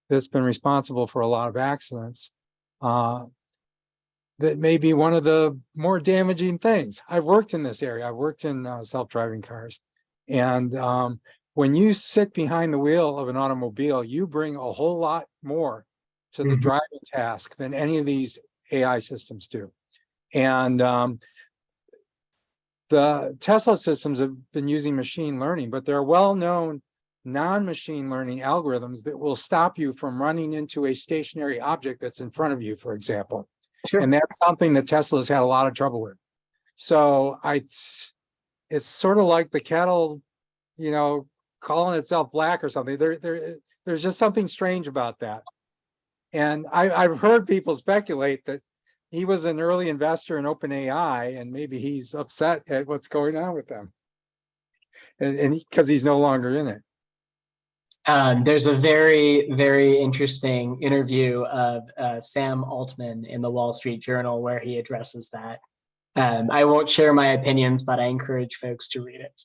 that's been responsible for a lot of accidents. That may be one of the more damaging things. I've worked in this area. I've worked in self-driving cars. And when you sit behind the wheel of an automobile, you bring a whole lot more to the driving task than any of these AI systems do. And the Tesla systems have been using machine learning, but there are well-known non-machine learning algorithms that will stop you from running into a stationary object that's in front of you, for example. Sure. And that's something that Tesla's had a lot of trouble with. So it's sort of like the kettle, calling itself black or something. There's just something strange about that. And I've heard people speculate that he was an early investor in OpenAI, and maybe he's upset at what's going on with them, and because he's no longer in it. There's a very, very interesting interview of Sam Altman in the Wall Street Journal where he addresses that. I won't share my opinions, but I encourage folks to read it.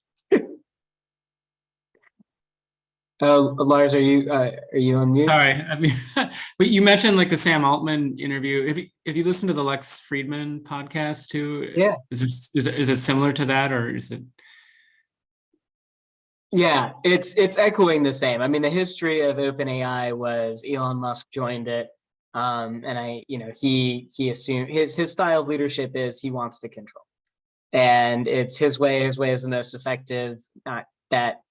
Lars, are you on mute? Sorry, I mean, but you mentioned like the Sam Altman interview. If you listen to the Lex Friedman podcast too, Yeah. Is it similar to that, or is it? Yeah, it's echoing the same. I mean, the history of OpenAI was Elon Musk joined it, and he assumed his style of leadership is he wants to control, and it's his way. His way is the most effective. Not that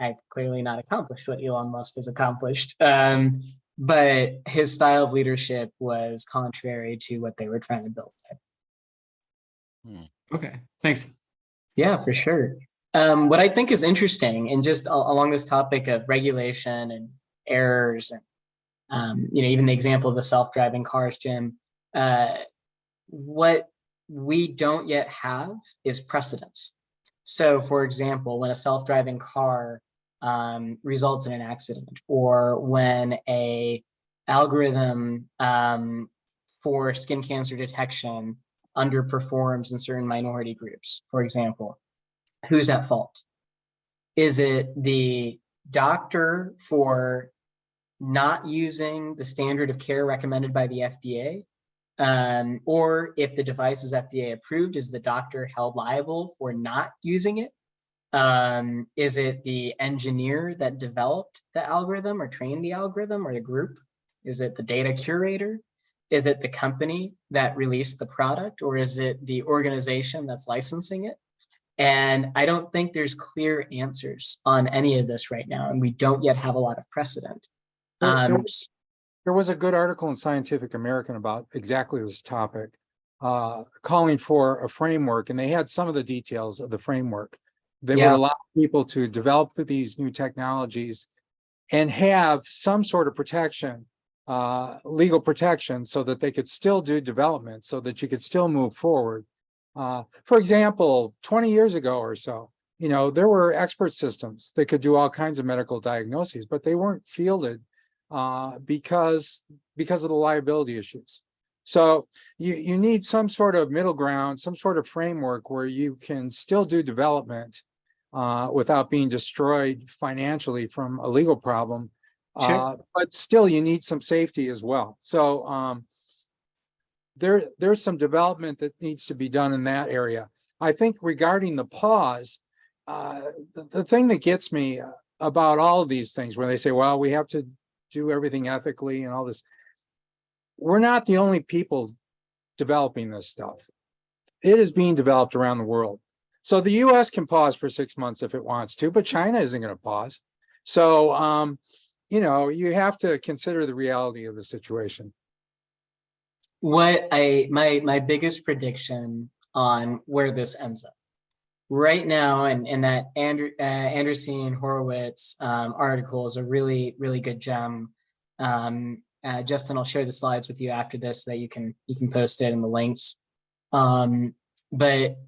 I've clearly not accomplished what Elon Musk has accomplished, but his style of leadership was contrary to what they were trying to build there. Okay, thanks. Yeah, for sure. What I think is interesting, and just along this topic of regulation and errors, and even the example of the self-driving cars, Jim, what we don't yet have is precedence. So, for example, when a self-driving car results in an accident, or when a algorithm for skin cancer detection underperforms in certain minority groups, for example, who's at fault? Is it the doctor for not using the standard of care recommended by the FDA? Or if the device is FDA approved, is the doctor held liable for not using it? Is it the engineer that developed the algorithm or trained the algorithm, or the group? Is it the data curator? Is it the company that released the product, or is it the organization that's licensing it? And I don't think there's clear answers on any of this right now, and we don't yet have a lot of precedent. There was a good article in Scientific American about exactly this topic, calling for a framework, and they had some of the details of the framework. They would allow people to develop these new technologies and have some sort of protection, legal protection, so that they could still do development, so that you could still move forward. For example, 20 years ago or so, there were expert systems that could do all kinds of medical diagnoses, but they weren't fielded because of the liability issues. So you need some sort of middle ground, some sort of framework where you can still do development without being destroyed financially from a legal problem. Sure. But still, you need some safety as well. So there's some development that needs to be done in that area. I think regarding the pause, the thing that gets me about all of these things, where they say, well, we have to do everything ethically and all this, we're not the only people developing this stuff. It is being developed around the world. So the US can pause for 6 months if it wants to, but China isn't going to pause. So, you have to consider the reality of the situation. My biggest prediction on where this ends up right now, and that Anderson Horowitz article is a really, really good gem. Justin, I'll share the slides with you after this so that you can post it in the links. But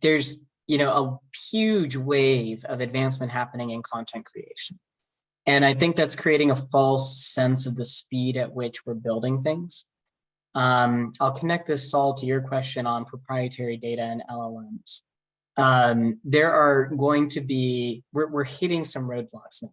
there's a huge wave of advancement happening in content creation. And I think that's creating a false sense of the speed at which we're building things. I'll connect this, Saul, to your question on proprietary data and LLMs. There are going to be, we're hitting some roadblocks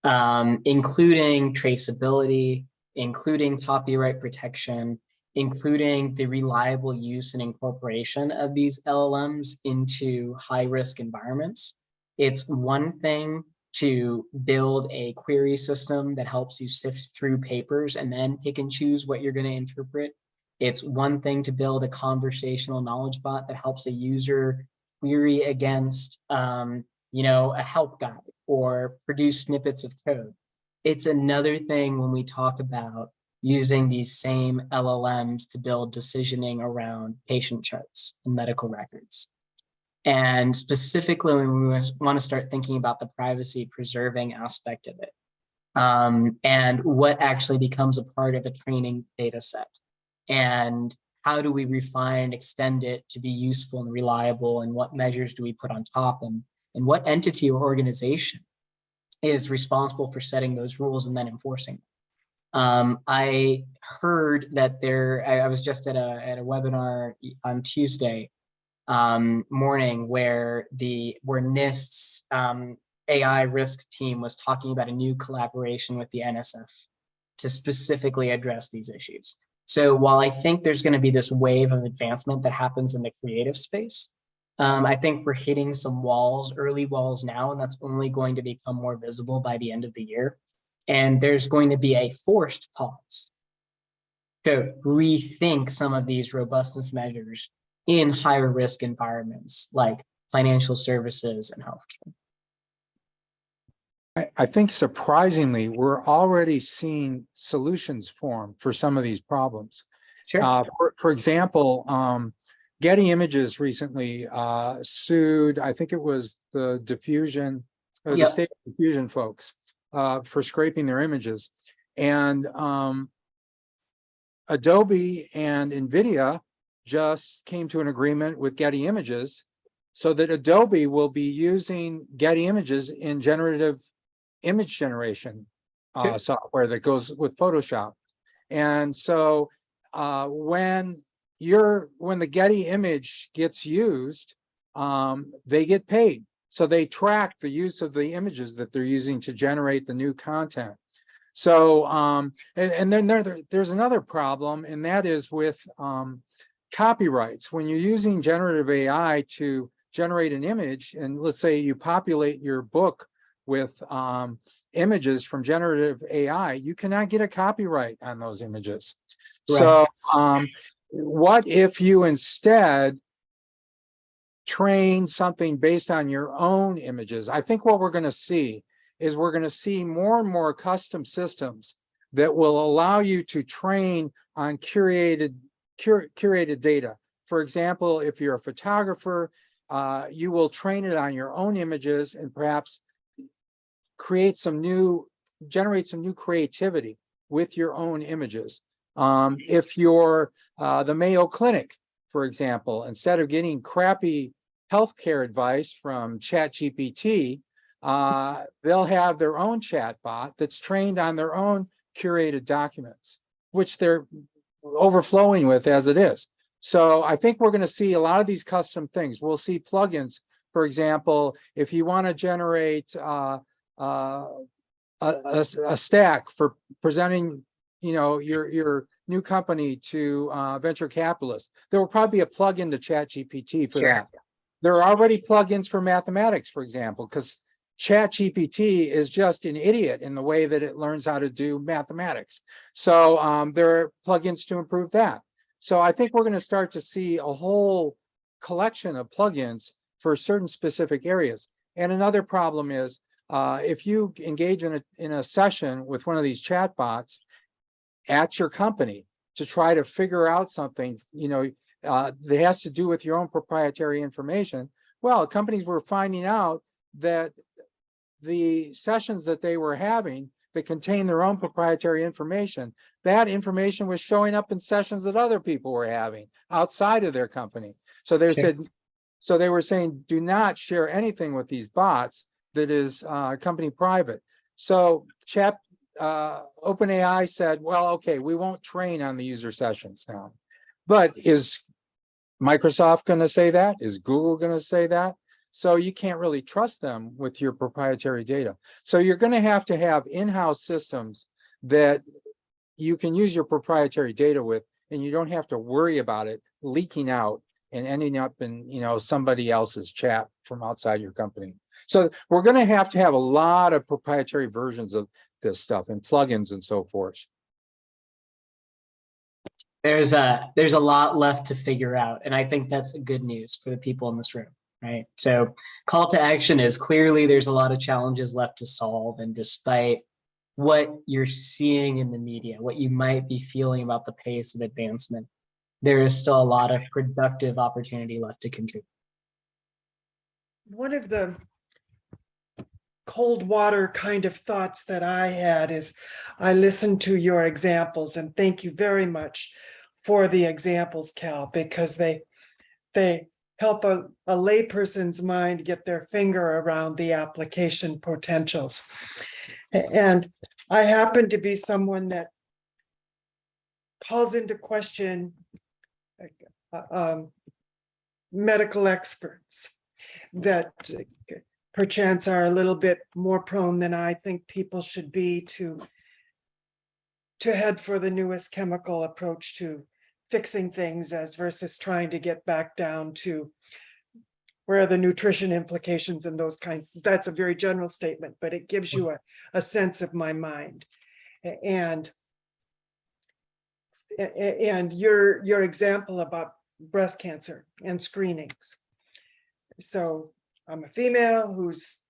now, including traceability, including copyright protection, including the reliable use and incorporation of these LLMs into high-risk environments. It's one thing to build a query system that helps you sift through papers and then pick and choose what you're going to interpret. It's one thing to build a conversational knowledge bot that helps a user query against, a help guide or produce snippets of code. It's another thing when we talk about using these same LLMs to build decisioning around patient charts and medical records. And specifically when we want to start thinking about the privacy preserving aspect of it, and what actually becomes a part of a training data set, and how do we refine and extend it to be useful and reliable, and what measures do we put on top, and what entity or organization is responsible for setting those rules and then enforcing them. I heard that I was just at a webinar on Tuesday morning where NIST's AI risk team was talking about a new collaboration with the NSF to specifically address these issues. So while I think there's going to be this wave of advancement that happens in the creative space, I think we're hitting some walls, early walls now, and that's only going to become more visible by the end of the year. And there's going to be a forced pause to rethink some of these robustness measures in higher risk environments like financial services and healthcare. I think surprisingly, we're already seeing solutions form for some of these problems. Sure. For example, Getty Images recently sued, I think it was the diffusion, or the state diffusion folks for scraping their images. And Adobe and NVIDIA just came to an agreement with Getty Images so that Adobe will be using Getty Images in generative image generation software that goes with Photoshop. And so when the Getty image gets used, they get paid. So they track the use of the images that they're using to generate the new content. So and then there's another problem, and that is with copyrights. When you're using generative AI to generate an image, and let's say you populate your book with images from generative AI, you cannot get a copyright on those images. Right. So what if you instead train something based on your own images? I think what we're going to see is we're going to see more and more custom systems that will allow you to train on curated data. For example, if you're a photographer, you will train it on your own images and perhaps generate some new creativity with your own images. If you're the Mayo Clinic, for example, instead of getting crappy healthcare advice from ChatGPT, they'll have their own chat bot that's trained on their own curated documents, which they're overflowing with as it is. So I think we're going to see a lot of these custom things. We'll see plugins, for example, if you want to generate a stack for presenting, your new company to venture capitalists, there will probably be a plugin to ChatGPT for that. There are already plugins for mathematics, for example, because ChatGPT is just an idiot in the way that it learns how to do mathematics. So there are plugins to improve that. So I think we're going to start to see a whole collection of plugins for certain specific areas. And another problem is if you engage in a session with one of these chatbots at your company to try to figure out something, that has to do with your own proprietary information. Well, companies were finding out that the sessions that they were having that contain their own proprietary information, that information was showing up in sessions that other people were having outside of their company. So they they were saying, do not share anything with these bots that is company private. So OpenAI said, well, okay, we won't train on the user sessions now. But is Microsoft going to say that? Is Google going to say that? So you can't really trust them with your proprietary data. So you're going to have in-house systems that you can use your proprietary data with, and you don't have to worry about it leaking out and ending up in somebody else's chat from outside your company. So we're going to have a lot of proprietary versions of this stuff and plugins and so forth. There's a lot left to figure out, and I think that's good news for the people in this room. Right. So call to action is clearly there's a lot of challenges left to solve. And despite what you're seeing in the media, what you might be feeling about the pace of advancement, there is still a lot of productive opportunity left to contribute. one of the cold water kind of thoughts that I had is I listened to your examples, and thank you very much for the examples, Cal, because they help a layperson's mind get their finger around the application potentials. And I happen to be someone that calls into question medical experts that perchance are a little bit more prone than I think people should be to head for the newest chemical approach to fixing things as versus trying to get back down to where are the nutrition implications and those kinds. That's a very general statement, but it gives you a sense of my mind. And your example about breast cancer and screenings. So I'm a female who's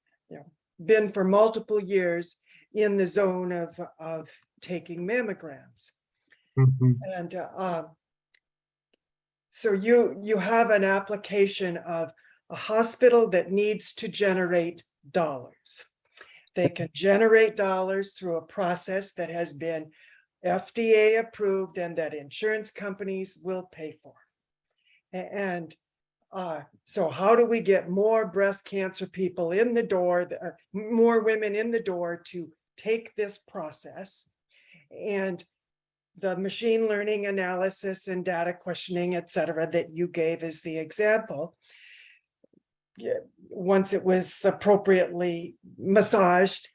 been for multiple years in the zone of taking mammograms. And so you have an application of a hospital that needs to generate dollars. They can generate dollars through a process that has been FDA approved and that insurance companies will pay for. And so how do we get more breast cancer people in the door, more women in the door to take this process? And the machine learning analysis and data questioning, et cetera, that you gave as the example, once it was appropriately massaged,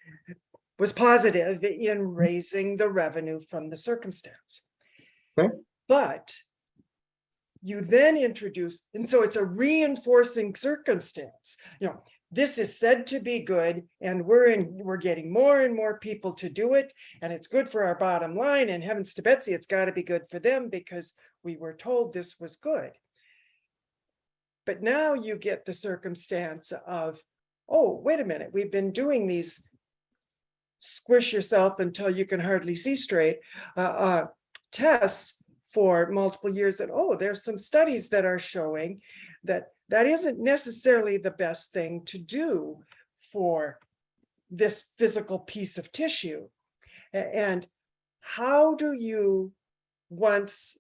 was positive in raising the revenue from the circumstance. Okay. But you then introduce, and so it's a reinforcing circumstance. This is said to be good, and we're getting more and more people to do it, and it's good for our bottom line, and heavens to Betsy, it's got to be good for them because we were told this was good. But now you get the circumstance of, oh, wait a minute, we've been doing these squish yourself until you can hardly see straight tests for multiple years, and oh, there's some studies that are showing that that isn't necessarily the best thing to do for this physical piece of tissue. And how do you, once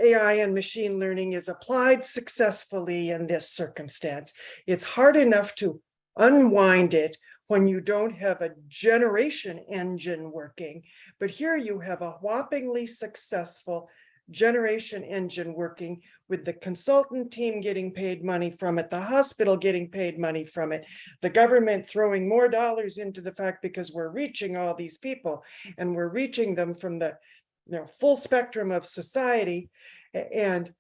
AI and machine learning is applied successfully in this circumstance, it's hard enough to unwind it when you don't have a generation engine working, but here you have a whoppingly successful generation engine working with the consultant team getting paid money from it, the hospital getting paid money from it, the government throwing more dollars into the fact because we're reaching all these people and we're reaching them from the full spectrum of society. And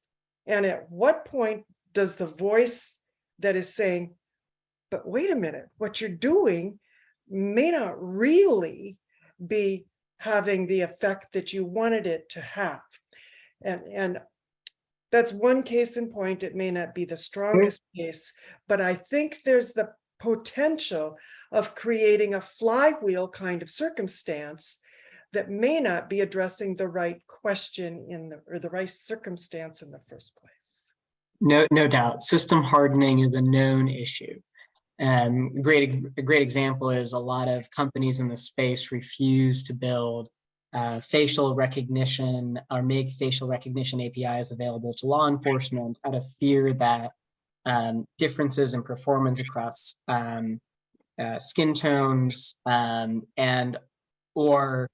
at what point does the voice that is saying, but wait a minute, what you're doing may not really be having the effect that you wanted it to have. And that's one case in point. It may not be the strongest case, but I think there's the potential of creating a flywheel kind of circumstance that may not be addressing the right question or the right circumstance in the first place. No doubt. System hardening is a known issue. A great example is a lot of companies in the space refuse to build facial recognition or make facial recognition APIs available to law enforcement out of fear that differences in performance across skin tones or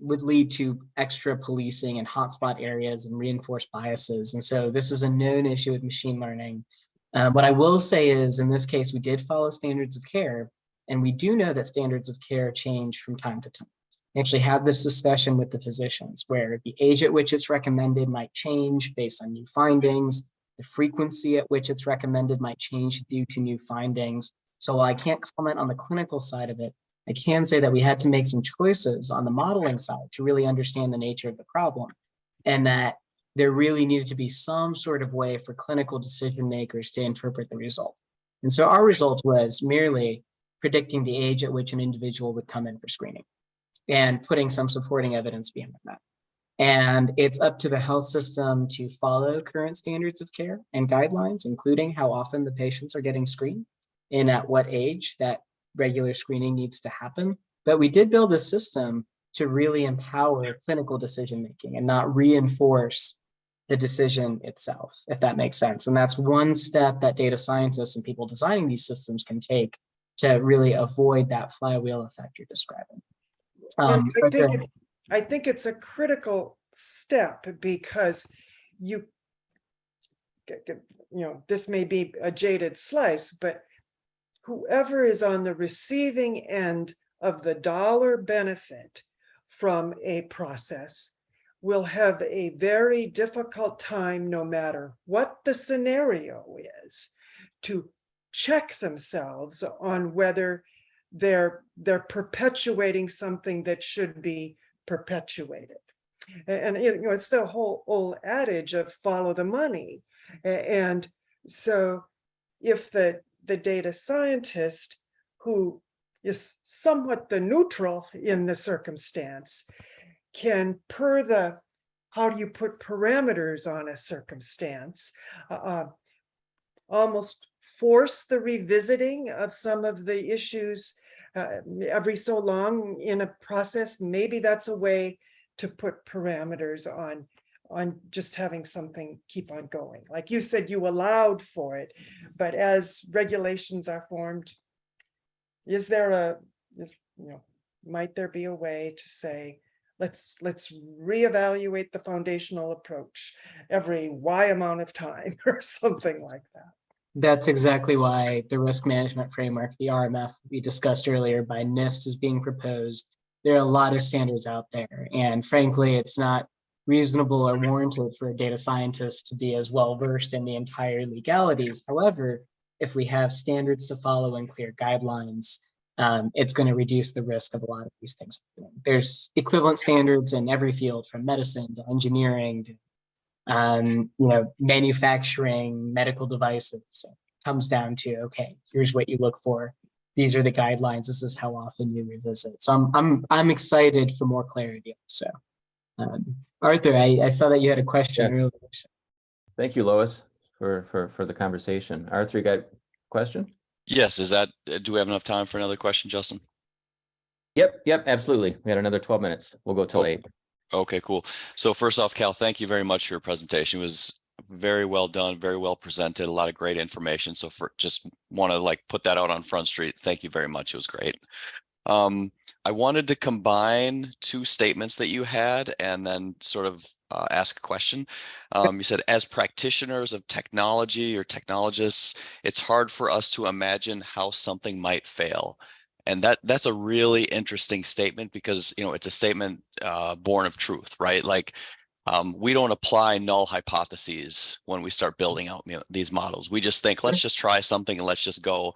would lead to extra policing in hotspot areas and reinforced biases. And so this is a known issue with machine learning. What I will say is, in this case, we did follow standards of care, and we do know that standards of care change from time to time. We actually had this discussion with the physicians where the age at which it's recommended might change based on new findings. The frequency at which it's recommended might change due to new findings. So while I can't comment on the clinical side of it, I can say that we had to make some choices on the modeling side to really understand the nature of the problem, and that there really needed to be some sort of way for clinical decision makers to interpret the result. And so our result was merely predicting the age at which an individual would come in for screening and putting some supporting evidence behind that. And it's up to the health system to follow current standards of care and guidelines, including how often the patients are getting screened and at what age that regular screening needs to happen. But we did build a system to really empower clinical decision-making and not reinforce the decision itself, if that makes sense. And that's one step that data scientists and people designing these systems can take to really avoid that flywheel effect you're describing. And I think it's a critical step because you know, this may be a jaded slice, but whoever is on the receiving end of the dollar benefit from a process will have a very difficult time, no matter what the scenario is, to check themselves on whether they're perpetuating something that should be perpetuated. And you know, it's the whole old adage of follow the money. And so if the data scientist, who is somewhat the neutral in the circumstance, can, per the, how do you put parameters on a circumstance, almost force the revisiting of some of the issues every so long in a process. Maybe that's a way to put parameters on just having something keep on going. Like you said, you allowed for it, but as regulations are formed, is there might there be a way to say, let's reevaluate the foundational approach every Y amount of time or something like that? That's exactly why the risk management framework, the RMF we discussed earlier by NIST, is being proposed. There are a lot of standards out there, and frankly, it's not reasonable or warranted for a data scientist to be as well versed in the entire legalities. However, if we have standards to follow and clear guidelines, it's going to reduce the risk of a lot of these things. There's equivalent standards in every field, from medicine to engineering to manufacturing, medical devices. So it comes down to, okay, here's what you look for. These are the guidelines. This is how often you revisit. So I'm excited for more clarity. So, Arthur, I saw that you had a question earlier. Thank you, Lois, for the conversation. Arthur, you got a question? Yes. Do we have enough time for another question, Justin? Yep, absolutely. We had another 12 minutes. We'll go till 8. Okay, cool. So first off, Cal, thank you very much for your presentation. It was very well done, very well presented, a lot of great information. So just want to put that out on Front Street. Thank you very much. It was great. I wanted to combine two statements that you had and then sort of ask a question. You said, as practitioners of technology or technologists, it's hard for us to imagine how something might fail. And that's a really interesting statement because, it's a statement born of truth, right? We don't apply null hypotheses when we start building out these models. We just think, let's just try something and let's just go.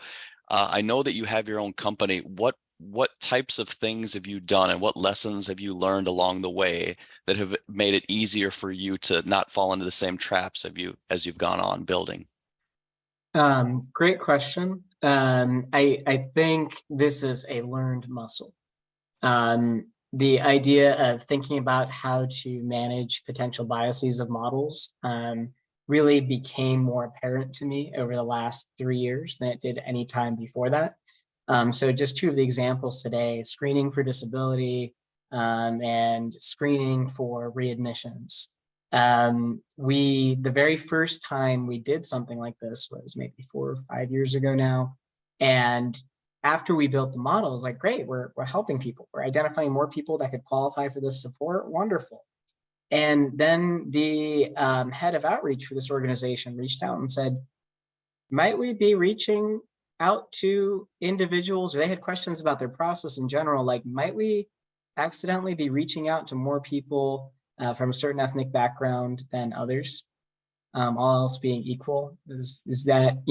I know that you have your own company. What types of things have you done and what lessons have you learned along the way that have made it easier for you to not fall into the same traps as you've gone on building? Great question. I think this is a learned muscle. The idea of thinking about how to manage potential biases of models really became more apparent to me over the last 3 years than it did any time before that. So just two of the examples today: screening for disability and screening for readmissions. The very first time we did something like this was maybe 4 or 5 years ago now. And after we built the model, it was like, great, we're helping people. We're identifying more people that could qualify for this support. Wonderful. And then the head of outreach for this organization reached out and said, might we be reaching out to individuals, or they had questions about their process in general, might we accidentally be reaching out to more people from a certain ethnic background than others, all else being equal? Is that,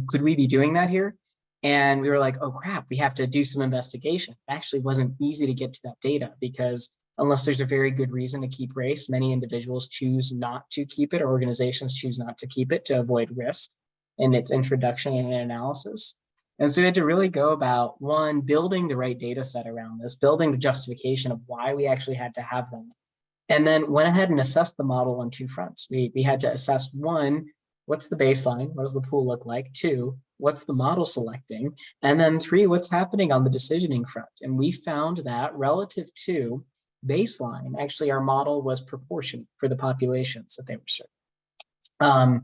could we be doing that here? And we were like, oh crap, we have to do some investigation. It actually wasn't easy to get to that data because unless there's a very good reason to keep race, many individuals choose not to keep it, or organizations choose not to keep it to avoid risk in its introduction and analysis. And so we had to really go about, one, building the right data set around this, building the justification of why we actually had to have them, and then went ahead and assessed the model on two fronts. We had to assess, one, what's the baseline? What does the pool look like? Two, what's the model selecting? And then three, what's happening on the decisioning front? And we found that relative to baseline, actually our model was proportionate for the populations that they were serving.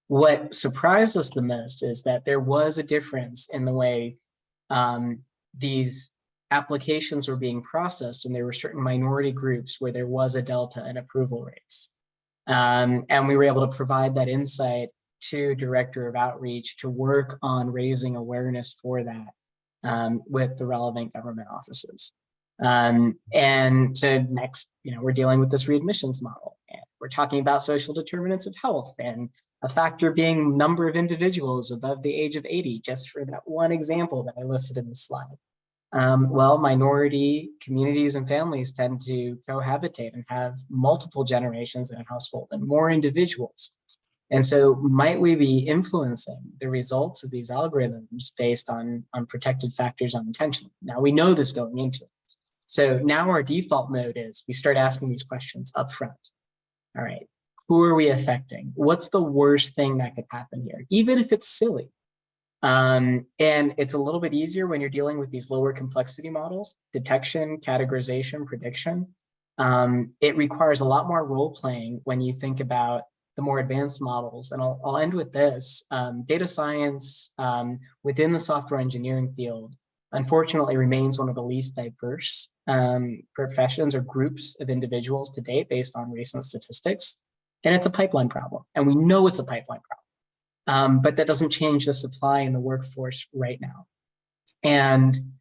What surprised us the most is that there was a difference in the way these applications were being processed, and there were certain minority groups where there was a delta in approval rates. And we were able to provide that insight to Director of Outreach to work on raising awareness for that with the relevant government offices. And so next, we're dealing with this readmissions model, and we're talking about social determinants of health, and a factor being number of individuals above the age of 80, just for that one example that I listed in the slide. Well, minority communities and families tend to cohabitate and have multiple generations in a household and more individuals. And so might we be influencing the results of these algorithms based on protected factors unintentionally? Now we know this going into it. So now our default mode is we start asking these questions up front. All right, who are we affecting? What's the worst thing that could happen here? Even if it's silly. And it's a little bit easier when you're dealing with these lower complexity models, detection, categorization, prediction. It requires a lot more role playing when you think about the more advanced models. And I'll end with this. Data science within the software engineering field, unfortunately, remains one of the least diverse professions or groups of individuals to date based on recent statistics. And it's a pipeline problem. And we know it's a pipeline problem. But that doesn't change the supply in the workforce right now. And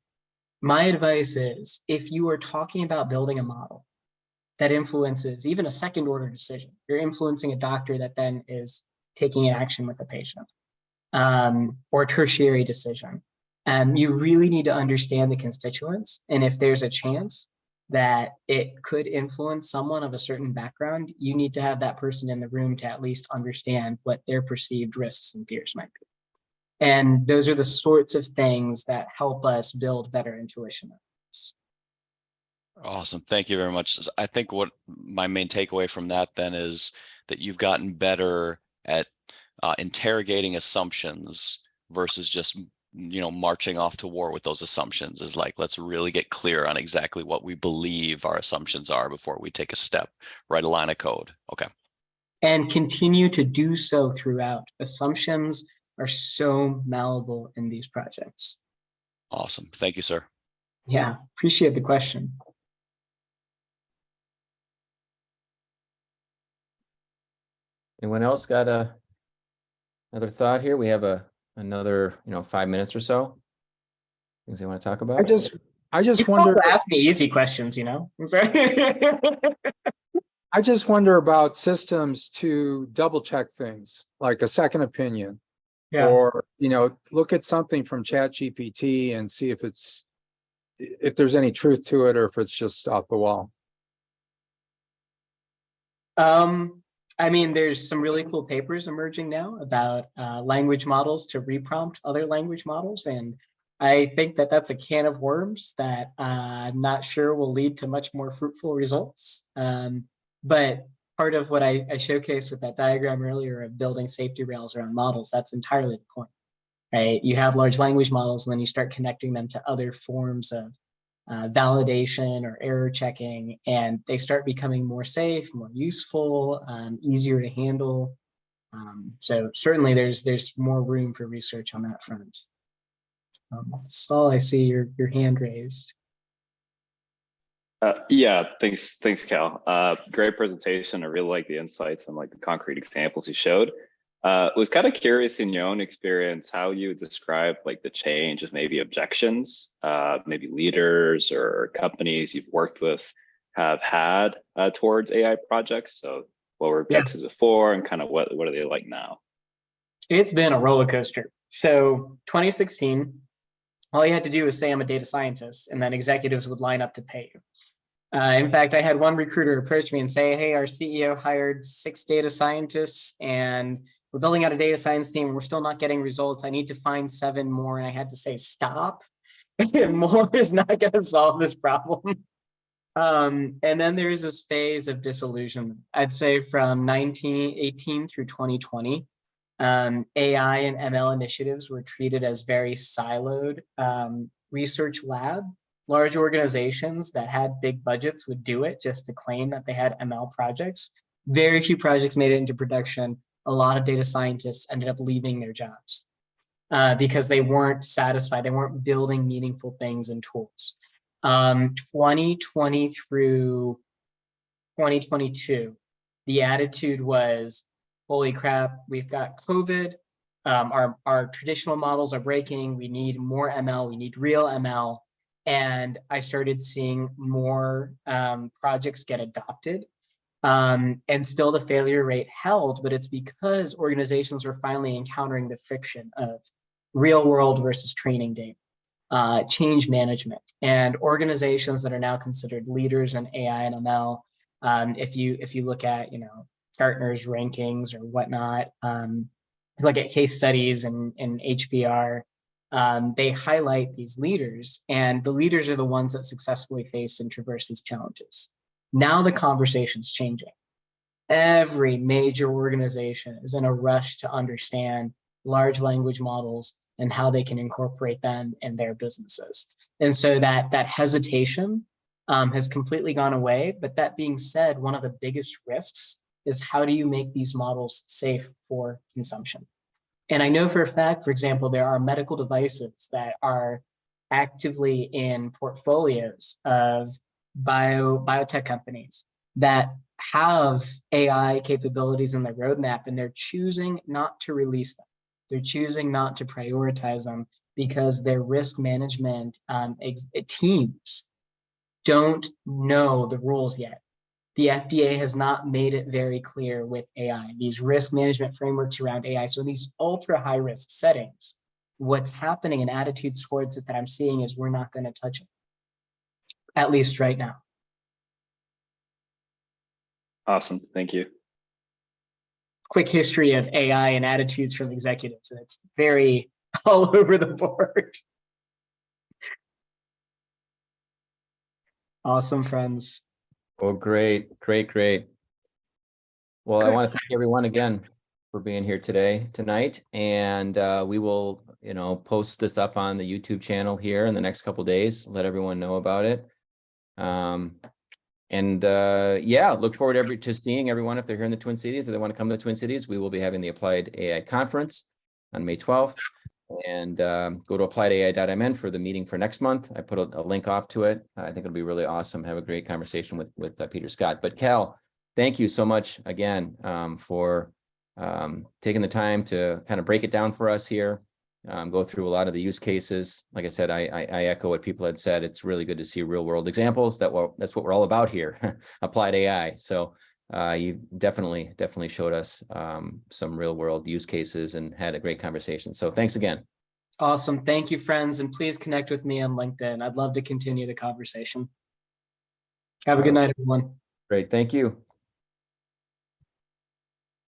my advice is, if you are talking about building a model that influences even a second order decision, you're influencing a doctor that then is taking an action with the patient, or a tertiary decision, you really need to understand the constituents. And if there's a chance that it could influence someone of a certain background, you need to have that person in the room to at least understand what their perceived risks and fears might be. And those are the sorts of things that help us build better intuition. Awesome. Thank you very much. I think what my main takeaway from that then is that you've gotten better at interrogating assumptions versus just marching off to war with those assumptions. Is like, let's really get clear on exactly what we believe our assumptions are before we take a step, write a line of code. Okay. And continue to do so throughout. Assumptions are so malleable in these projects. Awesome. Thank you, sir. Yeah, appreciate the question. Anyone else got another thought here? We have another 5 minutes or so. Things you want to talk about? I just you wonder. Also ask me easy questions, I just wonder about systems to double check things, like a second opinion, or look at something from ChatGPT and see if there's any truth to it or if it's just off the wall. I mean, there's some really cool papers emerging now about language models to reprompt other language models. And I think that that's a can of worms that I'm not sure will lead to much more fruitful results. But part of what I showcased with that diagram earlier of building safety rails around models, that's entirely the point, right? You have large language models and then you start connecting them to other forms of validation or error checking, and they start becoming more safe, more useful, easier to handle. So certainly there's more room for research on that front. Saul, I see your hand raised. Yeah, thanks, Cal. Great presentation. I really like the insights and like the concrete examples you showed. Was kind of curious in your own experience how you would describe like the change of maybe objections, maybe leaders or companies you've worked with have had towards AI projects. So what were objections before and kind of what are they like now? It's been a roller coaster. So 2016, all you had to do was say I'm a data scientist, and then executives would line up to pay you. In fact, I had one recruiter approach me and say, hey, our CEO hired 6 data scientists and we're building out a data science team and we're still not getting results. I need to find 7 more. And I had to say, stop. More is not going to solve this problem. And then there's this phase of disillusionment. I'd say from 1918 through 2020, AI and ML initiatives were treated as very siloed research lab. Large organizations that had big budgets would do it just to claim that they had ML projects. Very few projects made it into production. A lot of data scientists ended up leaving their jobs because they weren't satisfied. They weren't building meaningful things and tools. 2020 through 2022, the attitude was, holy crap, we've got COVID. Our traditional models are breaking. We need more ML. We need real ML. And I started seeing more projects get adopted. And still the failure rate held, but it's because organizations were finally encountering the friction of real world versus training data, change management, and organizations that are now considered leaders in AI and ML. If you look at, Gartner's rankings or whatnot, look at case studies in HBR, they highlight these leaders, and the leaders are the ones that successfully faced and traversed these challenges. Now the conversation's changing. Every major organization is in a rush to understand large language models and how they can incorporate them in their businesses. And so that hesitation has completely gone away. But that being said, one of the biggest risks is how do you make these models safe for consumption? And I know for a fact, for example, there are medical devices that are actively in portfolios of biotech companies that have AI capabilities in their roadmap, and they're choosing not to release them. They're choosing not to prioritize them because their risk management teams don't know the rules yet. The FDA has not made it very clear with AI, these risk management frameworks around AI. So in these ultra high risk settings, what's happening in attitudes towards it that I'm seeing is we're not going to touch it, at least right now. Awesome. Thank you. Quick history of AI and attitudes from executives, and it's very all over the board. Awesome, friends. Oh, great. Well, I want to thank everyone again for being here tonight. And we will, post this up on the YouTube channel here in the next couple of days, let everyone know about it. Look forward to seeing everyone if they're here in the Twin Cities, if they want to come to the Twin Cities. We will be having the Applied AI Conference on May 12th. And go to appliedai.mn for the meeting for next month. I put a link off to it. I think it'll be really awesome. Have a great conversation with Peter Scott. But Cal, thank you so much again for taking the time to kind of break it down for us here, go through a lot of the use cases. Like I said, I echo what people had said. It's really good to see real world examples. That's what we're all about here, Applied AI. So you definitely showed us some real world use cases and had a great conversation. So thanks again. Awesome. Thank you, friends. And please connect with me on LinkedIn. I'd love to continue the conversation. Have a good night, everyone. Great. Thank you.